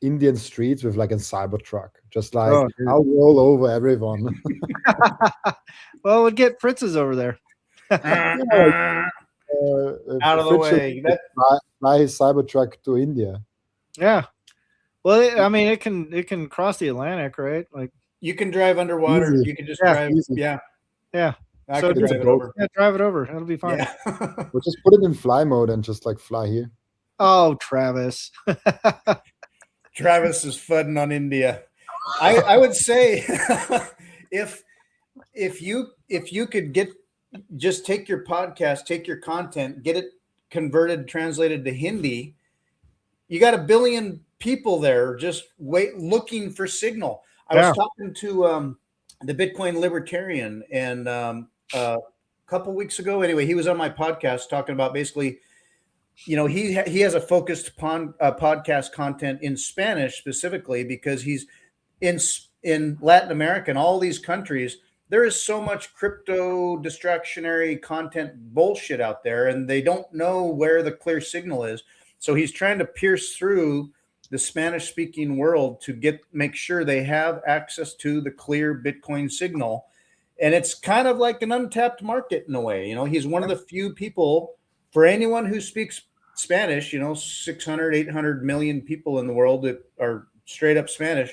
Indian streets with like a Cybertruck. Just like, Oh, dude. I'll roll over everyone. Well, we'll get Fritz's over there. Out of the Fritz should way. fly his Cybertruck to India. Yeah. Well, I mean, it can cross the Atlantic, right? Like, You can drive underwater. Easy. You can just Yeah, drive. easy. Yeah. yeah. I So could just drive a it boat. over. Yeah, drive it over. It'll be fine. Yeah. We'll just put it in fly mode and just like fly here. Oh, Travis. Travis is fudding on India. I would say if you could just take your podcast, take your content, get it converted, translated to Hindi, you got 1 billion people there just looking for signal. I was talking to the Bitcoin libertarian, and a couple weeks ago, anyway, he was on my podcast talking about basically, he has a focused podcast content in Spanish specifically because he's in Latin America and all these countries. There is so much crypto distractionary content bullshit out there, and they don't know where the clear signal is. So he's trying to pierce through the Spanish-speaking world to make sure they have access to the clear Bitcoin signal. And it's kind of like an untapped market in a way. He's one of the few people, for anyone who speaks Spanish, 600, 800 million people in the world that are straight up Spanish.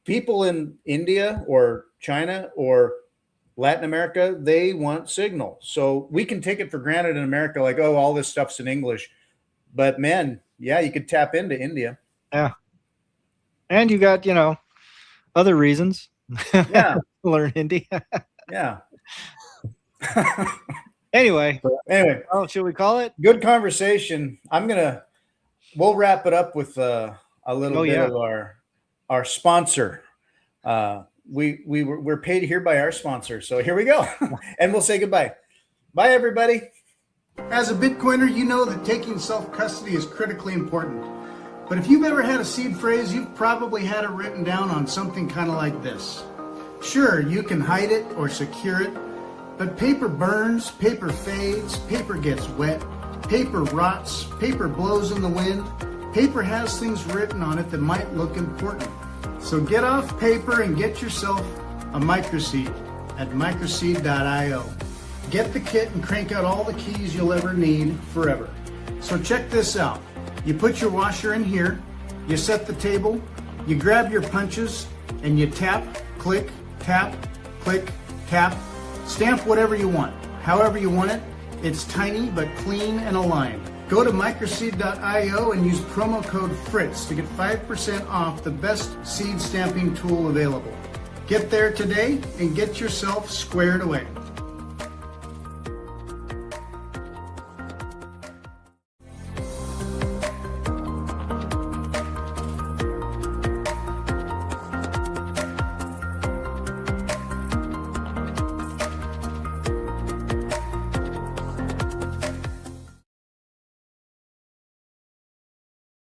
People in India or China or Latin America, they want signal. So we can take it for granted in America, like, oh, all this stuff's in English. But man, yeah, you could tap into India. Yeah. And you got, other reasons. Yeah. Learn Hindi. Yeah. Anyway. Oh, should we call it? Good conversation. We'll wrap it up with a little bit of our sponsor. We're paid here by our sponsor. So here we go. And we'll say goodbye. Bye, everybody. As a Bitcoiner, you know that taking self-custody is critically important. But if you've ever had a seed phrase, you've probably had it written down on something kind of like this. Sure, you can hide it or secure it, but paper burns, paper fades, paper gets wet, paper rots, paper blows in the wind. Paper has things written on it that might look important. So get off paper and get yourself a MicroSeed at MicroSeed.io. Get the kit and crank out all the keys you'll ever need forever. So check this out. You put your washer in here, you set the table, you grab your punches, and you tap, click, tap, click, tap, stamp whatever you want. However you want it, it's tiny but clean and aligned. Go to microseed.io and use promo code FRITZ to get 5% off the best seed stamping tool available. Get there today and get yourself squared away.